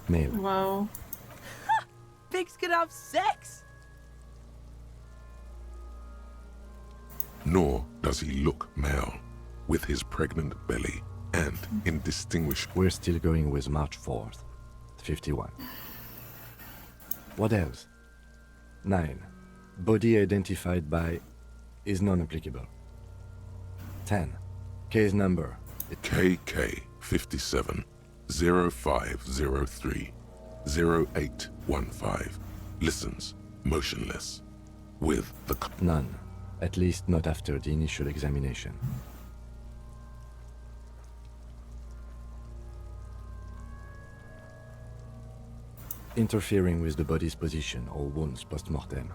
Male. Wow. Pigs can have sex! Nor does he look male, with his pregnant belly and indistinguishable. We're still going with March 4th. 51. What else? 9. Body identified by is non-applicable. 10. Case number. KK57 0503 0815 listens motionless with the None. At least not after the initial examination. Interfering with the body's position or wounds post-mortem.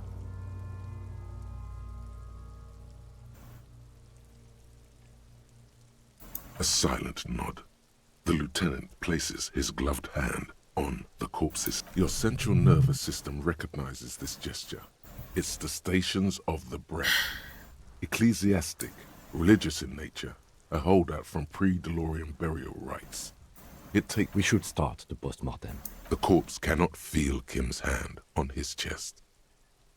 A silent nod. The lieutenant places his gloved hand on the corpses. Your central nervous system recognizes this gesture. It's the stations of the breath. Ecclesiastic, religious in nature, a holdout from pre-DeLorean burial rites. We should start the post-mortem. The corpse cannot feel Kim's hand on his chest.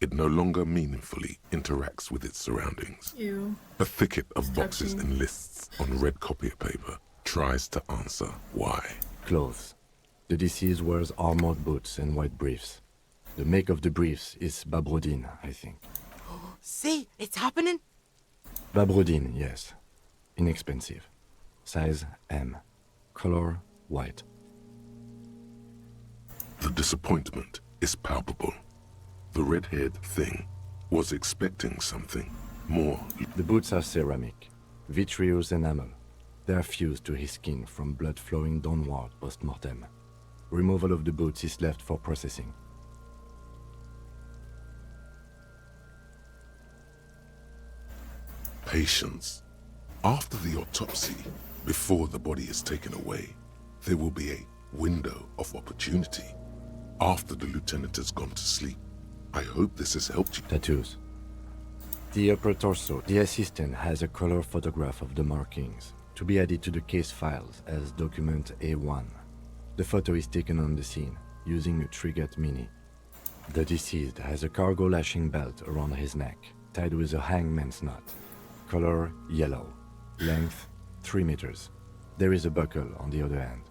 It no longer meaningfully interacts with its surroundings. Ew. A thicket of boxes touching. and lists on red copier paper tries to answer why. Clothes. The deceased wears armored boots and white briefs. The make of the briefs is Babrodine, I think. See, it's happening. Babrodine, yes. Inexpensive. Size M. Color white. The disappointment is palpable. The red-haired thing was expecting something more. The boots are ceramic, vitreous enamel. They are fused to his skin from blood flowing downward post-mortem. Removal of the boots is left for processing. Patience. After the autopsy, before the body is taken away, there will be a window of opportunity. After the lieutenant has gone to sleep. I hope this has helped you. Tattoos. The upper torso. The assistant has a color photograph of the markings to be added to the case files as document A1. The photo is taken on the scene using a Trigat Mini. The deceased has a cargo lashing belt around his neck, tied with a hangman's knot. Color yellow. Length 3 meters. There is a buckle on the other end.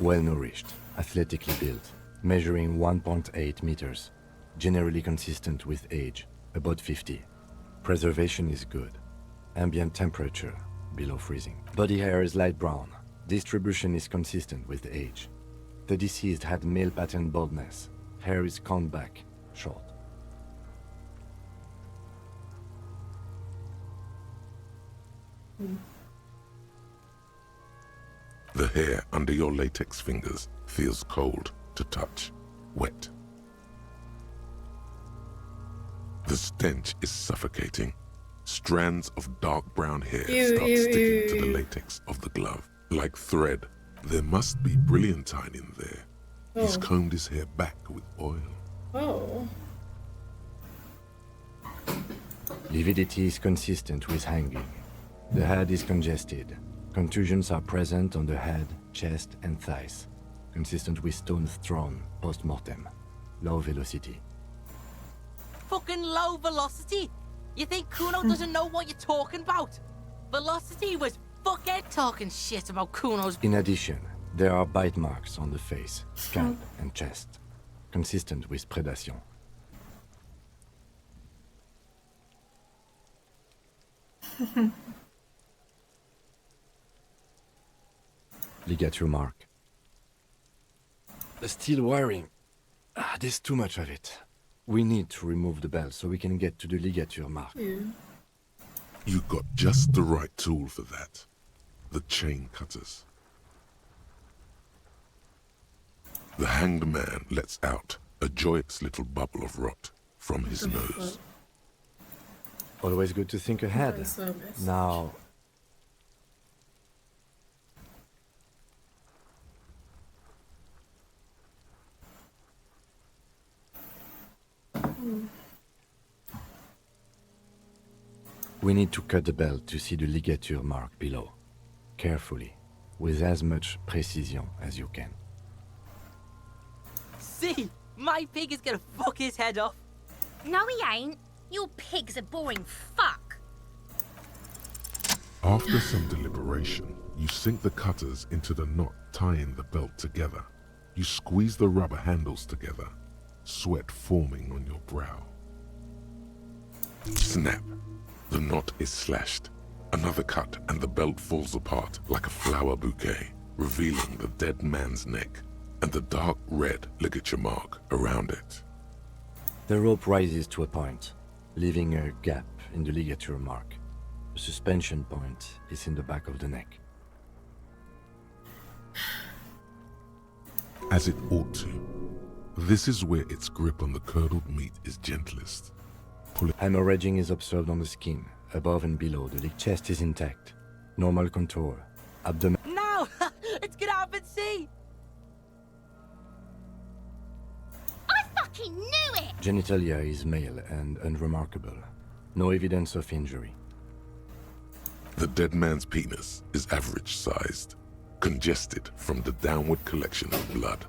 Well nourished, athletically built, measuring 1.8 meters. Generally consistent with age, about 50. Preservation is good. Ambient temperature, below freezing. Body hair is light brown. Distribution is consistent with age. The deceased had male pattern baldness. Hair is combed back, short. The hair under your latex fingers feels cold to touch, wet. The stench is suffocating. Strands of dark brown hair start sticking to the latex of the glove. Like thread, there must be brilliantine in there. He's combed his hair back with oil. Oh. Lividity is consistent with hanging. The head is congested. Contusions are present on the head, chest, and thighs. Consistent with stones thrown post-mortem. Low velocity. Fucking low velocity? You think Kuno doesn't know what you're talking about? Velocity was fucking talking shit about Kuno's. In addition, there are bite marks on the face, scalp, and chest. Consistent with predation. Ligature mark. The steel wiring. There's too much of it. We need to remove the bell so we can get to the ligature mark. You got just the right tool for that. The chain cutters. The hanged man lets out a joyous little bubble of rot from his nose. Always good to think ahead. Now, we need to cut the belt to see the ligature mark below. Carefully, with as much precision as you can. See? My pig is gonna fuck his head off. No, he ain't. Your pig's a boring fuck. After some deliberation, you sink the cutters into the knot tying the belt together. You squeeze the rubber handles together, sweat forming on your brow. Snap! The knot is slashed. Another cut and the belt falls apart like a flower bouquet, revealing the dead man's neck and the dark red ligature mark around it. The rope rises to a point, leaving a gap in the ligature mark. The suspension point is in the back of the neck. As it ought to. This is where its grip on the curdled meat is gentlest. Hemorrhaging is observed on the skin, above and below. The chest is intact. Normal contour. Abdomen. No! It's gonna happen, see? I fucking knew it! Genitalia is male and unremarkable. No evidence of injury. The dead man's penis is average-sized, congested from the downward collection of blood.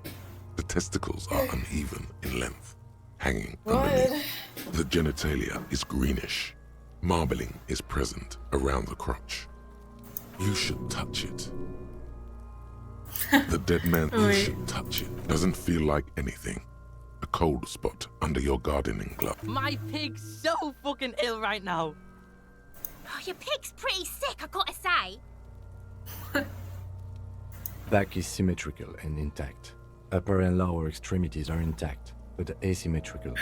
The testicles are uneven in length, hanging underneath. The genitalia is greenish. Marbling is present around the crotch. You should touch it. The dead man, you should touch it. Doesn't feel like anything. A cold spot under your gardening glove. My pig's so fucking ill right now. Oh, your pig's pretty sick, I gotta say. Back is symmetrical and intact. Upper and lower extremities are intact, but asymmetrical.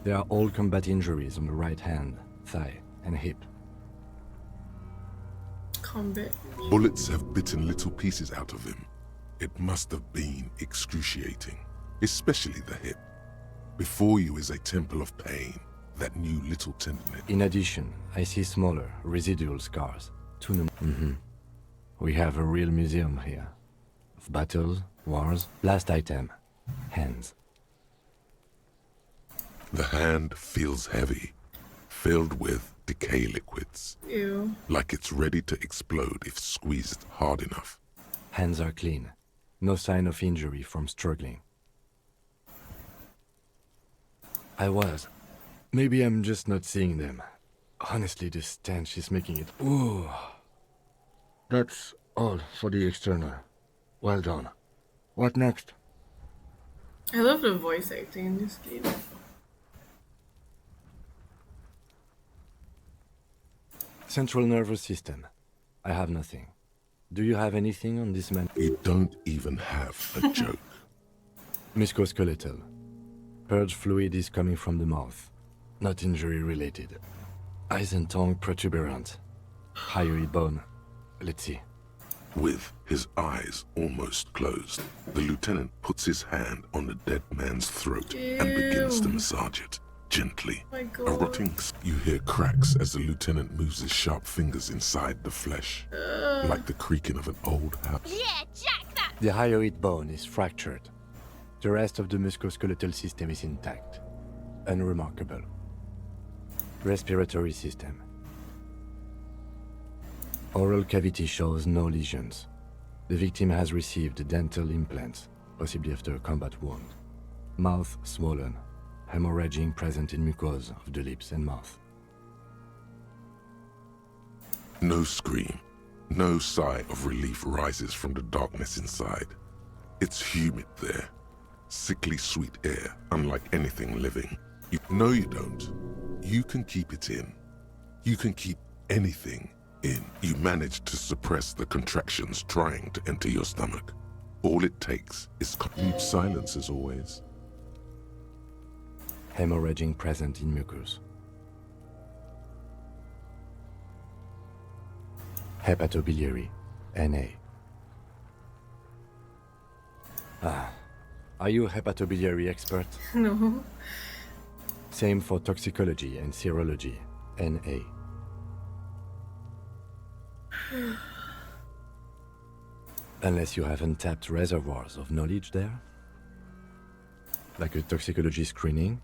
There are all combat injuries on the right hand, thigh, and hip. Combat. Bullets have bitten little pieces out of him. It must have been excruciating, especially the hip. Before you is a temple of pain, that new little tenderness. In addition, I see smaller, residual scars. We have a real museum here. Of battles, wars, last item, hands. The hand feels heavy, filled with decay liquids. Ew. Like it's ready to explode if squeezed hard enough. Hands are clean. No sign of injury from struggling. Maybe I'm just not seeing them. Honestly, the stench is making it... Ooh. That's all for the external. Well done. What next? I love the voice acting in this game. Central nervous system. I have nothing. Do you have anything on this man? You don't even have a joke. Musculoskeletal. Purge fluid is coming from the mouth. Not injury related. Eyes and tongue protuberant. Hyoid bone. Let's see. With his eyes almost closed, the lieutenant puts his hand on the dead man's throat and begins to massage it, gently. My A God. rotting... You hear cracks as the lieutenant moves his sharp fingers inside the flesh, like the creaking of an old house. Yeah, jack that! The hyoid bone is fractured. The rest of the musculoskeletal system is intact. Unremarkable. Respiratory system. Oral cavity shows no lesions. The victim has received dental implants, possibly after a combat wound. Mouth swollen. Hemorrhaging present in mucosa of the lips and mouth. No scream, no sigh of relief rises from the darkness inside. It's humid there. Sickly sweet air, unlike anything living. No, you don't. You can keep it in. You can keep anything in. You manage to suppress the contractions trying to enter your stomach. All it takes is complete silence as always. Hemorrhaging present in mucus. Hepatobiliary, NA. Are you a hepatobiliary expert? No. Same for toxicology and serology, NA. Unless you have untapped reservoirs of knowledge there? Like a toxicology screening?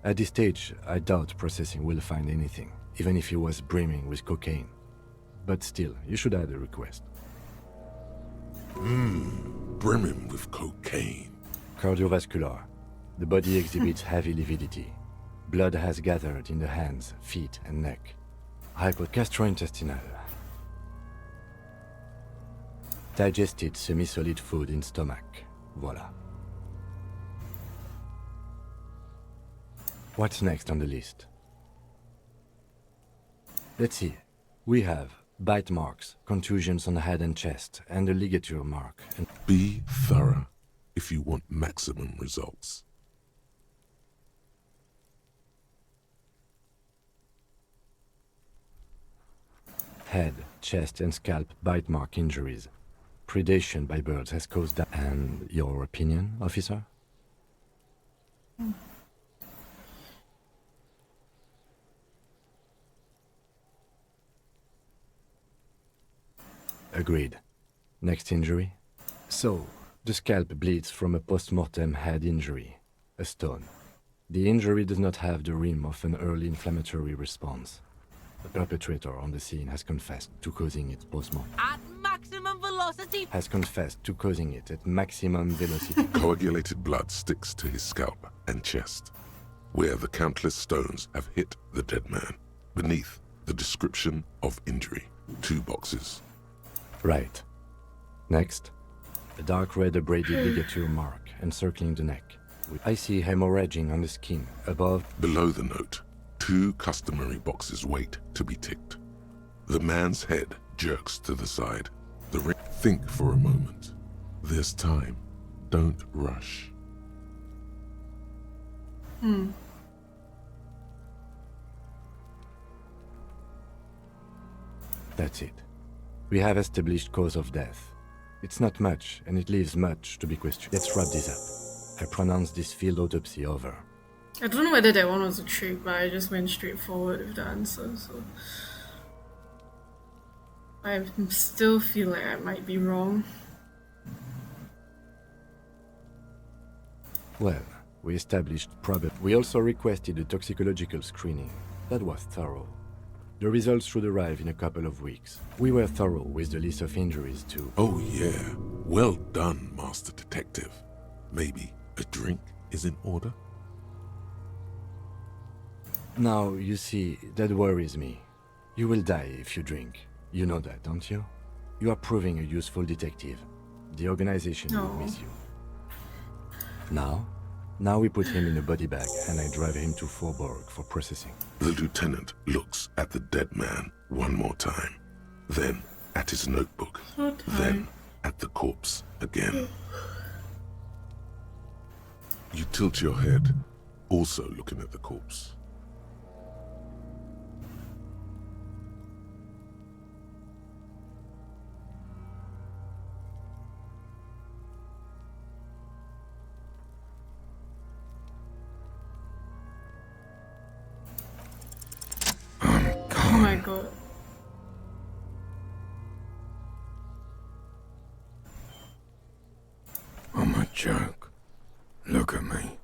At this stage, I doubt processing will find anything, even if it was brimming with cocaine. But still, you should add a request. Brimming with cocaine. Cardiovascular. The body exhibits heavy lividity. Blood has gathered in the hands, feet, and neck. Gastrointestinal. Digested semi-solid food in stomach. Voila. What's next on the list? Let's see. We have bite marks, contusions on the head and chest, and a ligature mark. And Be thorough if you want maximum results. head, chest, and scalp bite mark injuries. Predation by birds has caused that. And your opinion, officer? Agreed. Next injury? So, the scalp bleeds from a post-mortem head injury, a stone. The injury does not have the rim of an early inflammatory response. The perpetrator on the scene has confessed to causing it post-mortem. At maximum velocity? Has confessed to causing it at maximum velocity. Coagulated blood sticks to his scalp and chest, where the countless stones have hit the dead man. Beneath, the description of injury. 2 boxes. Right. Next, a dark red abraded ligature mark encircling the neck. I see hemorrhaging on the skin above. Below the note, 2 customary boxes wait to be ticked. The man's head jerks to the side. The ring. Think for a moment. There's time. Don't rush. That's it. We have established cause of death. It's not much, and it leaves much to be questioned. Let's wrap this up. I pronounce this field autopsy over. I don't know whether that one was a trick, but I just went straight forward with the answer, so... I still feel like I might be wrong. Well, we established probably. We also requested a toxicological screening. That was thorough. The results should arrive in a couple of weeks. We were thorough with the list of injuries too. Oh yeah. Well done, Master Detective. Maybe a drink is in order? Now, you see, that worries me. You will die if you drink. You know that, don't you? You are proving a useful detective. The organization will miss you. Now we put him in a body bag and I drive him to Forborg for processing. The lieutenant looks at the dead man one more time, then at his notebook, then at the corpse again. You tilt your head, also looking at the corpse. Oh my god. I'm a joke. Look at me.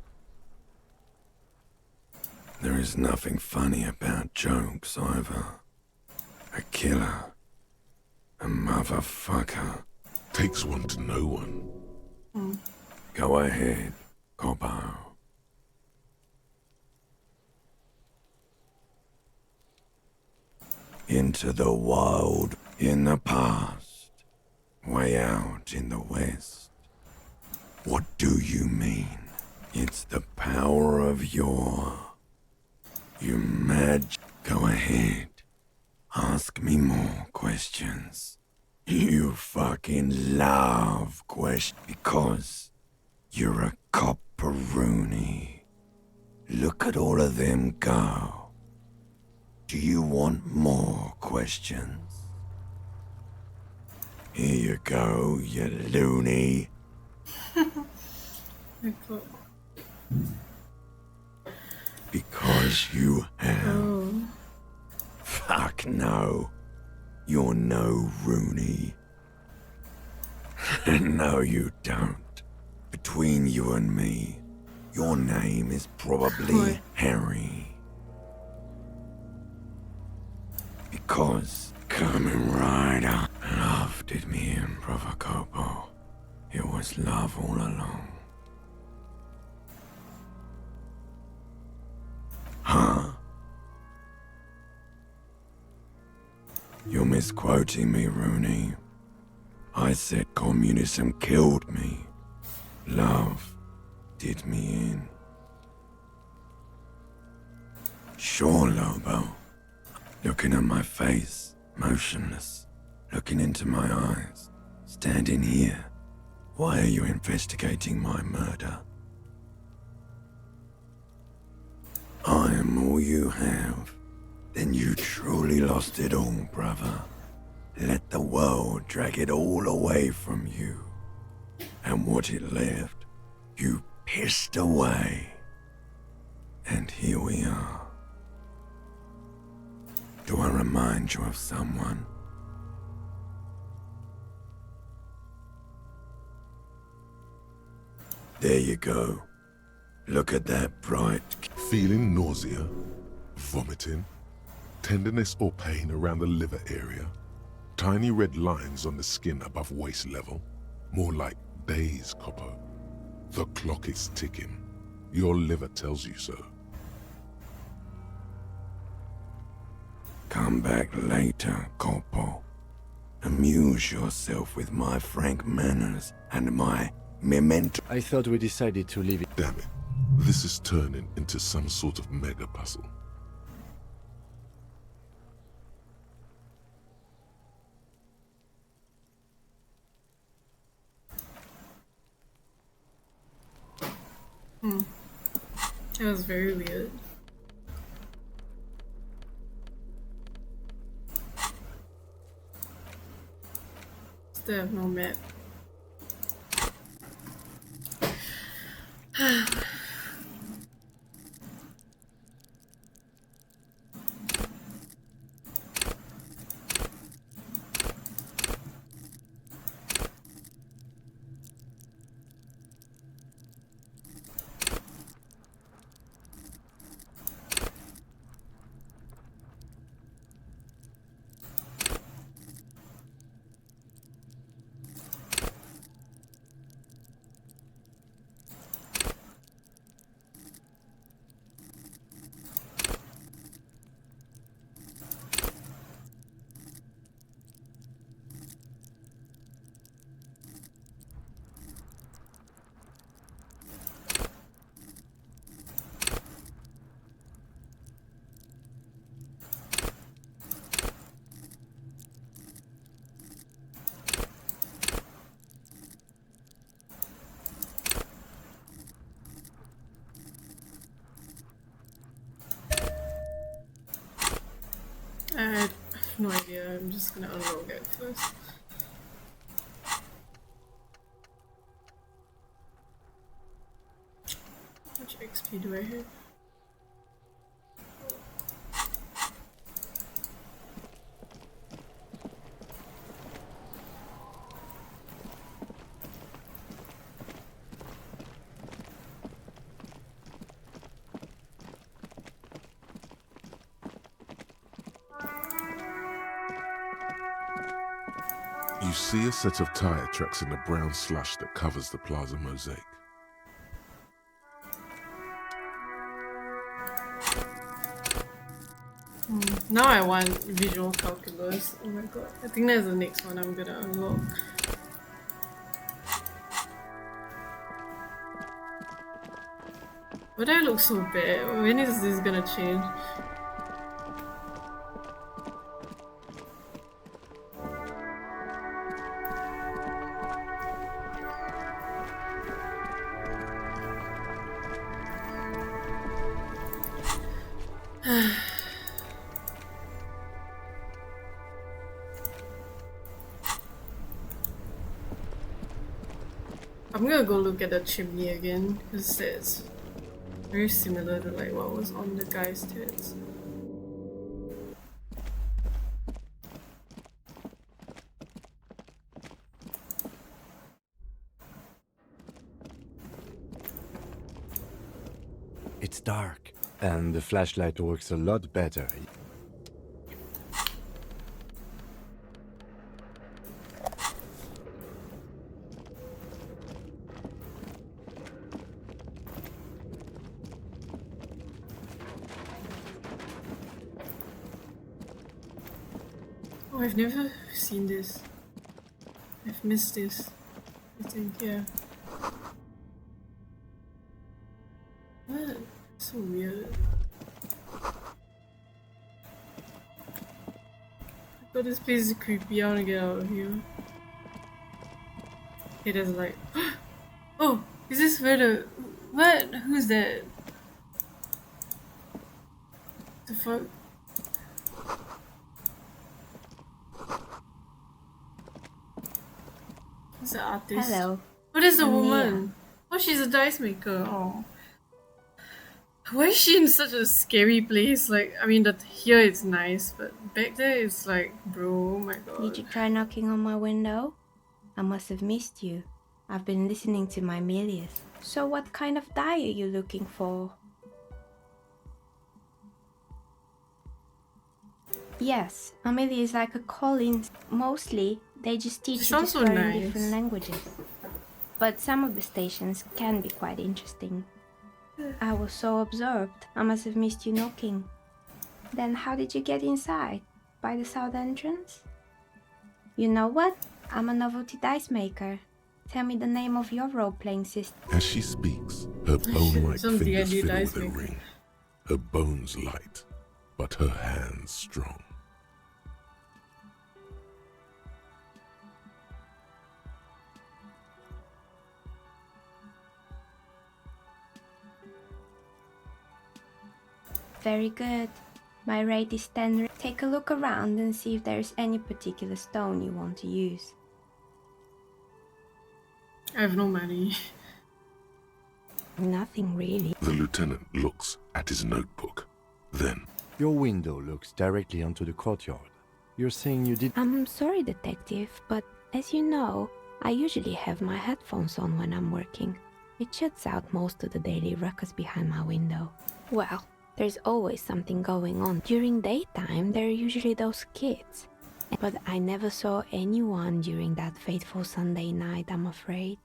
There is nothing funny about jokes either. A killer. A motherfucker. Takes one to know one. Go ahead, Cobbo. Into the wild in the past, way out in the west. What do you mean? It's the power of your... You mad... Go ahead. Ask me more questions. You fucking love questions because you're a copperoonie. Look at all of them go. Do you want more questions? Here you go, you loony. I thought. Because you have. Oh. Fuck no. You're no Rooney. No, you don't. Between you and me, your name is probably What? Harry. Because coming right up, love did me in, Provocopo. It was love all along. Huh? You're misquoting me, Rooney. I said communism killed me. Love did me in. Sure, Lobo. Looking at my face, motionless, looking into my eyes, standing here. Why are you investigating my murder? I am all you have. Then you truly lost it all, brother. Let the world drag it all away from you. And what it left, you pissed away. And here we are. Do I remind you of someone? There you go. Look at that bright... Feeling nausea, vomiting, tenderness or pain around the liver area, tiny red lines on the skin above waist level, more like days, Coppo. The clock is ticking. Your liver tells you so. Come back later, Corpo. Amuse yourself with my frank manners and my memento. I thought we decided to leave it. Damn it. This is turning into some sort of mega puzzle. That was very weird. Still have no map. I have no idea. I'm just gonna unlock it first. How much XP do I have? You see a set of tire tracks in the brown slush that covers the plaza mosaic. Now I want visual calculus. Oh my god. I think that's the next one I'm gonna unlock. Why do I look so bad? When is this gonna change? I'm I'm gonna go look at the chimney again because it's very similar to like what was on the guy's tits. It's dark, and the flashlight works a lot better. Oh, I've never seen this. I've missed this. I think, yeah. What? So weird. I thought this place is creepy. I wanna get out of here. It is like. Oh! Is this where the. What? Who's that? The fuck? Who's the artist? Hello. What is the I'm woman? Mia. Oh, she's a dice maker. Oh. Why is she in such a scary place? Like, I mean, here it's nice, but back there it's like, bro, oh my god. Did you try knocking on my window? I must have missed you. I've been listening to my Milius. So what kind of die are you looking for? Yes, Amelia is like a Collins. Mostly, they just teach you to sounds so swear in nice. different languages. But some of the stations can be quite interesting. I was so absorbed, I must have missed you knocking. Then how did you get inside? By the south entrance? You know what? I'm a novelty dice maker. Tell me the name of your role-playing system. As she speaks, her bone-like Some fingers D&D fiddle dice with a maker. ring. Her bones light, but her hands strong. Very good. My rate is 10. Take a look around and see if there's any particular stone you want to use. I have no money. Nothing really. The lieutenant looks at his notebook. Then, Your window looks directly onto the courtyard. You're saying you did... I'm sorry, detective, but as you know, I usually have my headphones on when I'm working. It shuts out most of the daily ruckus behind my window. Well, there's always something going on. During daytime, there are usually those kids. But I never saw anyone during that fateful Sunday night, I'm afraid.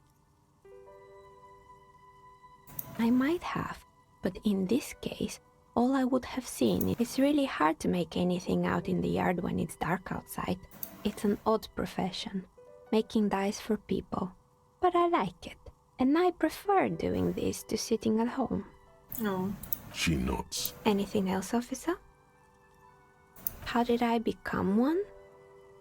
I might have, but in this case, all I would have seen. It's really hard to make anything out in the yard when it's dark outside. It's an odd profession, making dice for people. But I like it, and I prefer doing this to sitting at home. No. she nods. Anything else, officer? How did I become one?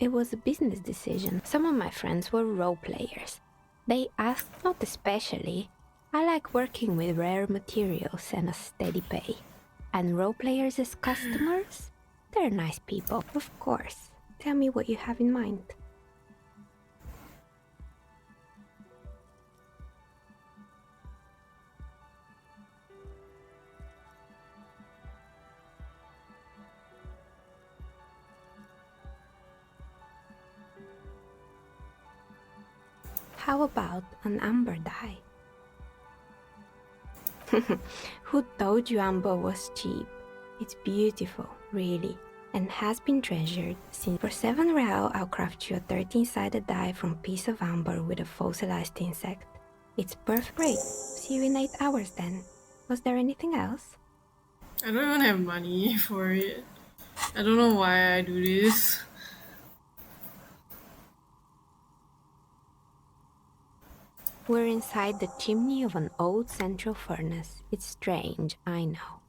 It was a business decision. Some of my friends were role players. They asked, not especially. I like working with rare materials and a steady pay. And role players as customers? They're nice people, of course. Tell me what you have in mind. How about an amber dye? Who told you amber was cheap? It's beautiful, really, and has been treasured since. For 7 real, I'll craft you a 13-sided die from piece of amber with a fossilized insect. It's perfect. Great. See you in 8 hours then. Was there anything else? I don't even have money for it. I don't know why I do this. We're inside the chimney of an old central furnace. It's strange, I know.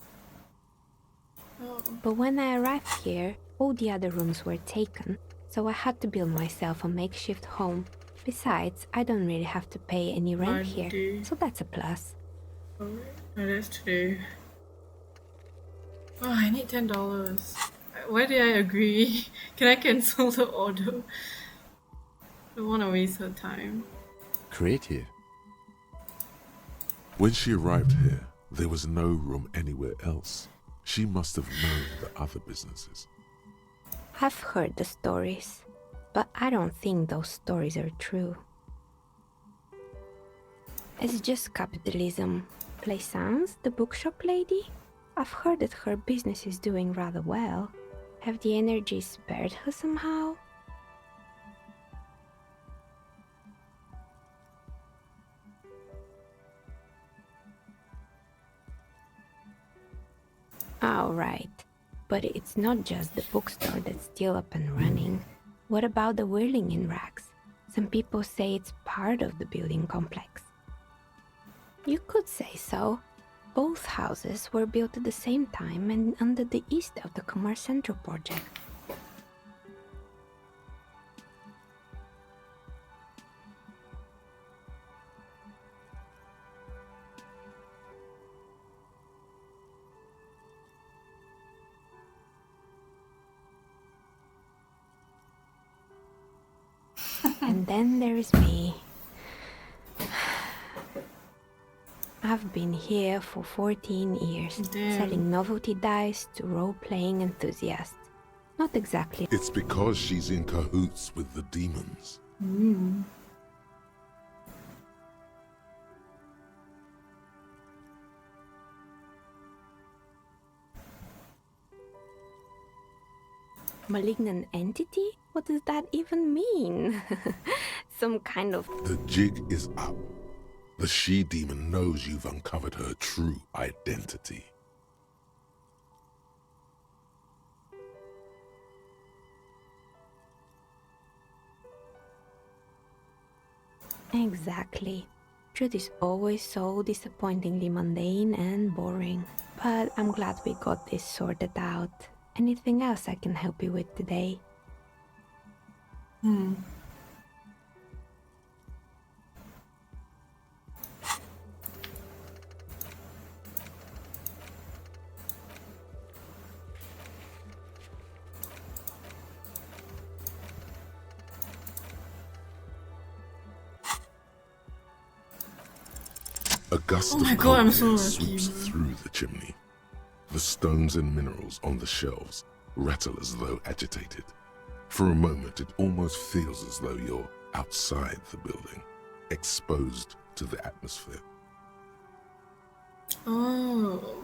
Oh. But when I arrived here, all the other rooms were taken, so I had to build myself a makeshift home. Besides, I don't really have to pay any rent here, so that's a plus. Alright, that's today. Oh, I need $10. Why did I agree? Can I cancel the order? I don't want to waste her time. Creative. When she arrived here, there was no room anywhere else. She must have known the other businesses. I've heard the stories, but I don't think those stories are true. It's just capitalism. Plaisance, the bookshop lady? I've heard that her business is doing rather well. Have the energy spared her somehow? Oh, right. But it's not just the bookstore that's still up and running. What about the whirling in rags? Some people say it's part of the building complex. You could say so. Both houses were built at the same time and under the east of the Commerce Central project. And then there is me. I've been here for 14 years, selling novelty dice to role-playing enthusiasts. Not exactly. It's because she's in cahoots with the demons. Malignant entity? What does that even mean? Some kind of... The jig is up. The she-demon knows you've uncovered her true identity. Exactly. Truth is always so disappointingly mundane and boring. But I'm glad we got this sorted out. Anything else I can help you with today? A gust Oh my of God, cold I'm so air lucky. sweeps through the chimney. The stones and minerals on the shelves rattle as though agitated. For a moment, it almost feels as though you're outside the building, exposed to the atmosphere. Oh.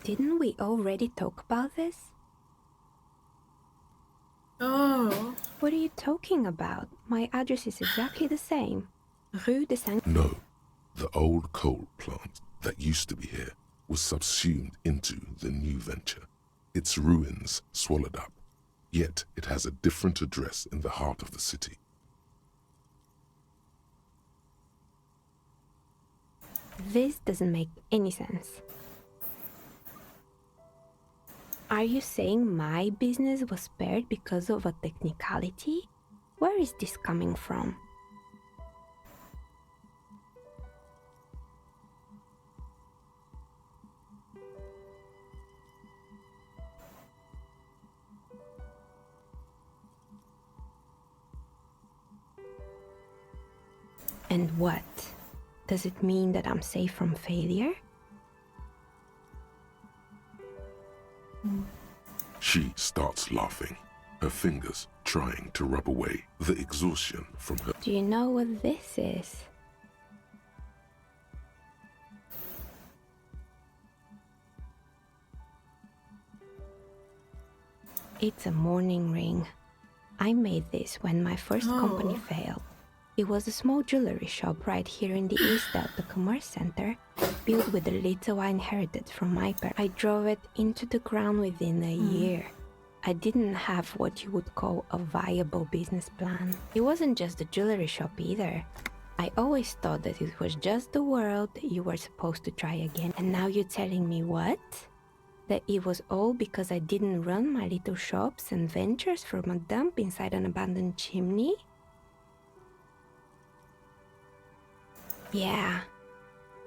Didn't we already talk about this? Oh. What are you talking about? My address is exactly the same. Rue de Saint... No, the old coal plant that used to be here was subsumed into the new venture. Its ruins swallowed up, yet it has a different address in the heart of the city. This doesn't make any sense. Are you saying my business was spared because of a technicality? Where is this coming from? And what? Does it mean that I'm safe from failure? She starts laughing, her fingers trying to rub away the exhaustion from her. Do you know what this is? It's a mourning ring. I made this when my first company failed. It was a small jewelry shop right here in the east at the Commerce Center, built with the little I inherited from my parents. I drove it into the ground within a year. I didn't have what you would call a viable business plan. It wasn't just the jewelry shop either. I always thought that it was just the world that you were supposed to try again. And now you're telling me what? That it was all because I didn't run my little shops and ventures from a dump inside an abandoned chimney? Yeah.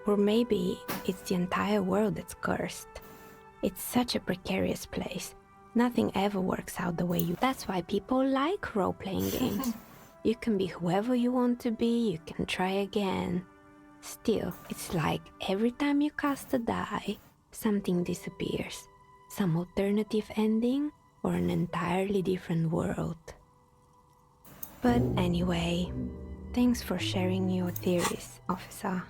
Or maybe it's the entire world that's cursed. It's such a precarious place. Nothing ever works out the way you... That's why people like role-playing games. You can be whoever you want to be, you can try again. Still, it's like every time you cast a die, something disappears. Some alternative ending, or an entirely different world. But anyway, thanks for sharing your theories, officer.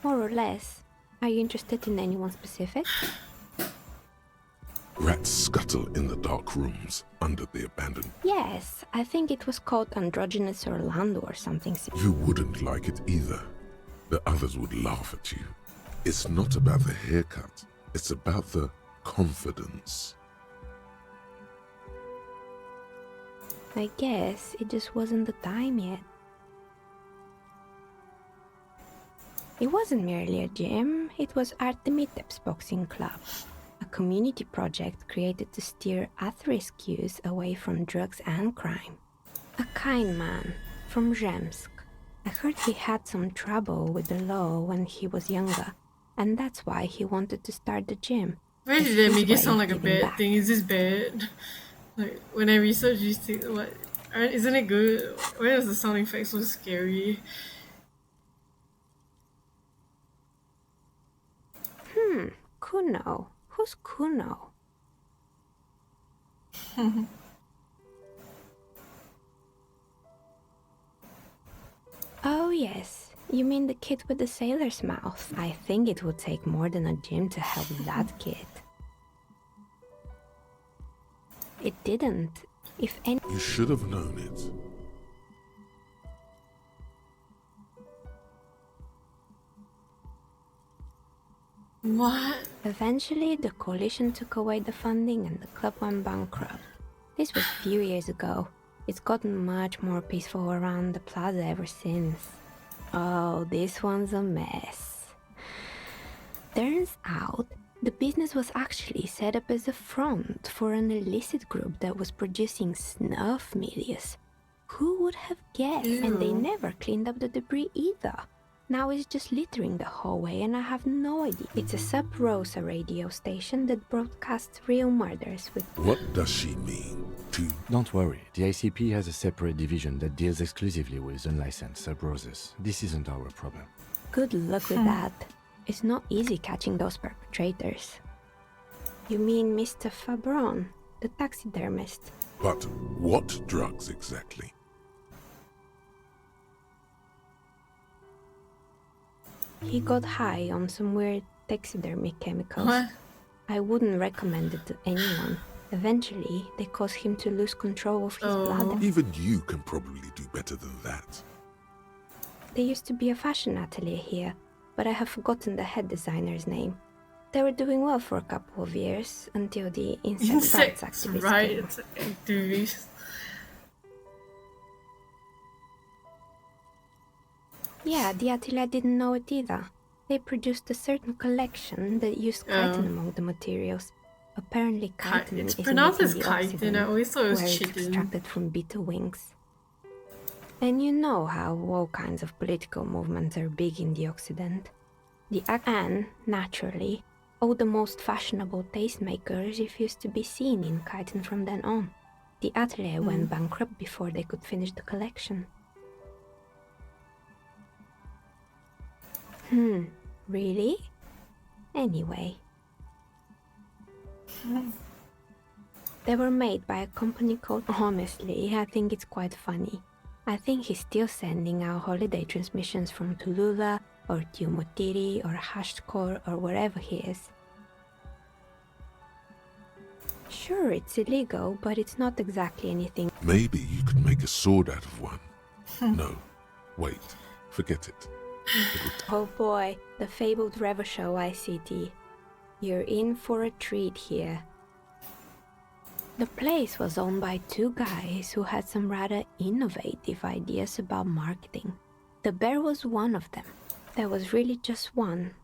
More or less. Are you interested in anyone specific? Rats scuttle in the dark rooms under the abandoned. Yes, I think it was called Androgynous Orlando or something. You wouldn't like it either. The others would laugh at you. It's not about the haircut. It's about the confidence. I guess it just wasn't the time yet. It wasn't merely a gym, it was Artemiteps Boxing Club, a community project created to steer at-risk youth away from drugs and crime. A kind man from Zemsk. I heard he had some trouble with the law when he was younger, and that's why he wanted to start the gym. Why did they make it sound like a bad thing? Is this bad? Like, when I research these things, what? Isn't it good? Why is the sound effect so scary? Kuno. Who's Kuno? Oh yes, you mean the kid with the sailor's mouth. I think it would take more than a gym to help that kid. It didn't. If any... You should have known it. What? Eventually, the coalition took away the funding and the club went bankrupt. This was a few years ago. It's gotten much more peaceful around the plaza ever since. Oh, this one's a mess. Turns out, the business was actually set up as a front for an illicit group that was producing snuff milias. Who would have guessed? Ew. And they never cleaned up the debris either. Now it's just littering the hallway and I have no idea. It's a Sub Rosa radio station that broadcasts real murders with... What does she mean? Don't worry, the ICP has a separate division that deals exclusively with unlicensed Sub Rosas. This isn't our problem. Good luck with that. It's not easy catching those perpetrators. You mean Mr. Fabron, the taxidermist? But what drugs exactly? He got high on some weird taxidermy chemicals. What? I wouldn't recommend it to anyone. Eventually, they caused him to lose control of his blood. Even you can probably do better than that. There used to be a fashion atelier here, but I have forgotten the head designer's name. They were doing well for a couple of years, until the insect rights activists rights came. activists. Yeah, the atelier didn't know it either. They produced a certain collection that used chitin among the materials. Apparently chitin It's is pronounced as in the chitin. I always thought it was where it's chitin. extracted from beetle wings. And you know how all kinds of political movements are big in the Occident. And, naturally, all the most fashionable tastemakers refused to be seen in chitin from then on. The atelier went bankrupt before they could finish the collection. Really? Anyway. They were made by a company called... Honestly, I think it's quite funny. I think he's still sending out holiday transmissions from Tulula, or Tiumotiri, or Hashtkor, or wherever he is. Sure, it's illegal, but it's not exactly anything... Maybe you could make a sword out of one. No, wait, forget it. Oh boy, the fabled Revachol ICT. You're in for a treat here. The place was owned by two guys who had some rather innovative ideas about marketing. The bear was one of them. There was really just one,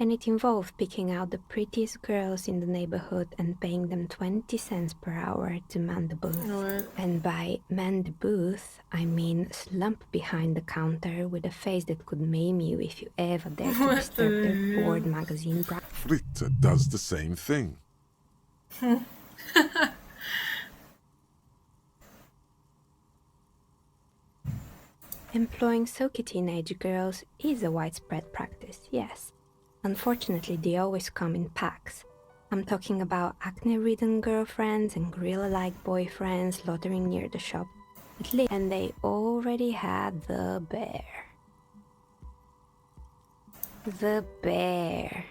and it involved picking out the prettiest girls in the neighborhood and paying them 20 cents per hour to man the booth. What? And by man the booth, I mean slump behind the counter with a face that could maim you if you ever dared to disturb their bored magazine brand. Fritter does the same thing. Employing silky teenage girls is a widespread practice, yes. Unfortunately, they always come in packs. I'm talking about acne-ridden girlfriends and gorilla-like boyfriends loitering near the shop. And they already had the bear. The bear.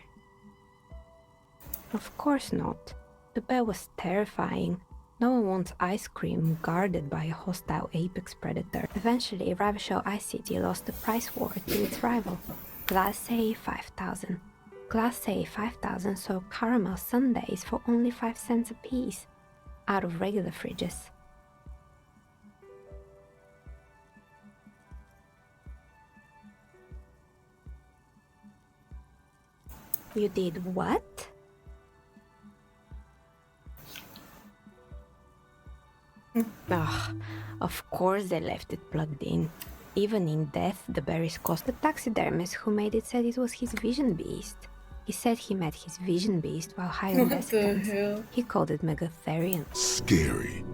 Of course not. The bear was terrifying. No one wants ice cream guarded by a hostile apex predator. Eventually, Ravishell Ice City lost the price war to its rival, Glace 5000. Glace 5000 sold caramel sundaes for only 5 cents a piece, out of regular fridges. You did what? Ugh, of course they left it plugged in. Even in death, the berries cost. The taxidermist who made it said it was his vision beast. He said he met his vision beast while high on What the desiccants. hell? He called it Megatherion. Scary,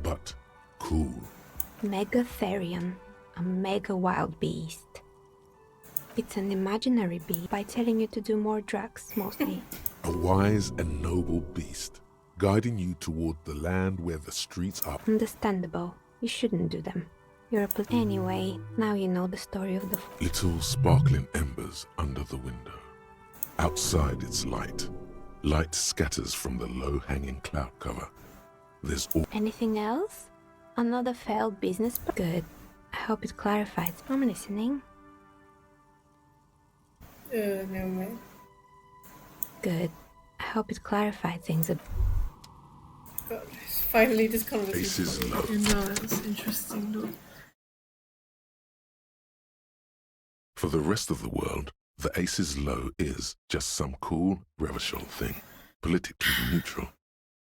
but cool. Megatherion, a mega wild beast. It's an imaginary beast by telling you to do more drugs, mostly. A wise and noble beast, guiding you toward the land where the streets are. Understandable. You shouldn't do them. You're a Anyway, now you know the story of the... Little sparkling embers under the window. Outside it's light. Light scatters from the low-hanging cloud cover. There's all... Anything else? Another failed business? Good. I hope it clarifies. I'm listening. Never mind. Good. I hope it clarified things. God, finally this conversation. Aces low. No, that's interesting though. For the rest of the world, the Aces Low is just some cool Revachol thing, politically neutral.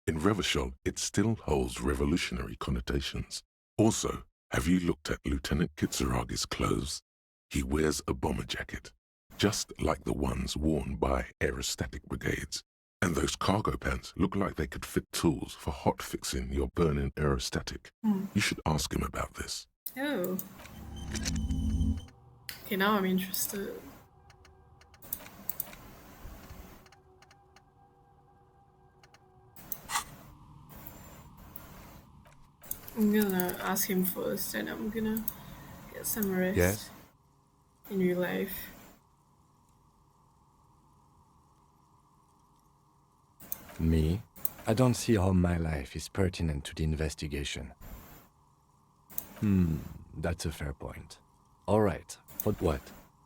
In Revachol, it still holds revolutionary connotations. Also, have you looked at Lieutenant Kitsuragi's clothes? He wears a bomber jacket, just like the ones worn by aerostatic brigades. And those cargo pants look like they could fit tools for hot fixing your burning aerostatic. You should ask him about this. Oh. Okay, now I'm interested. I'm gonna ask him first, and I'm gonna get some rest. Yes? In real life. Me? I don't see how my life is pertinent to the investigation. That's a fair point. Alright, but what?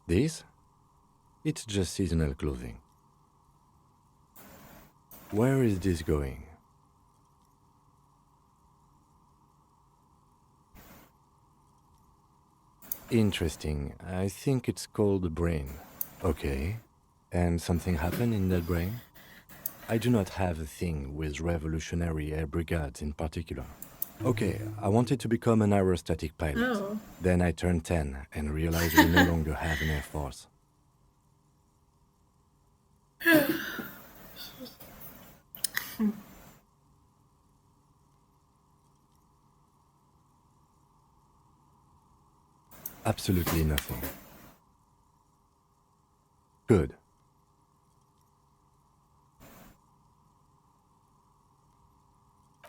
This? It's just seasonal clothing. Where is this going? Interesting. I think it's called the brain. Okay. And something happened in that brain? I do not have a thing with revolutionary air brigades in particular. Okay, I wanted to become an aerostatic pilot. Oh. Then I turned 10 and realized we no longer have an air force. Absolutely nothing. Good.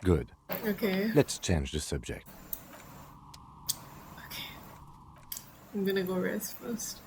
Good. Okay. Let's change the subject. Okay. I'm gonna go rest first.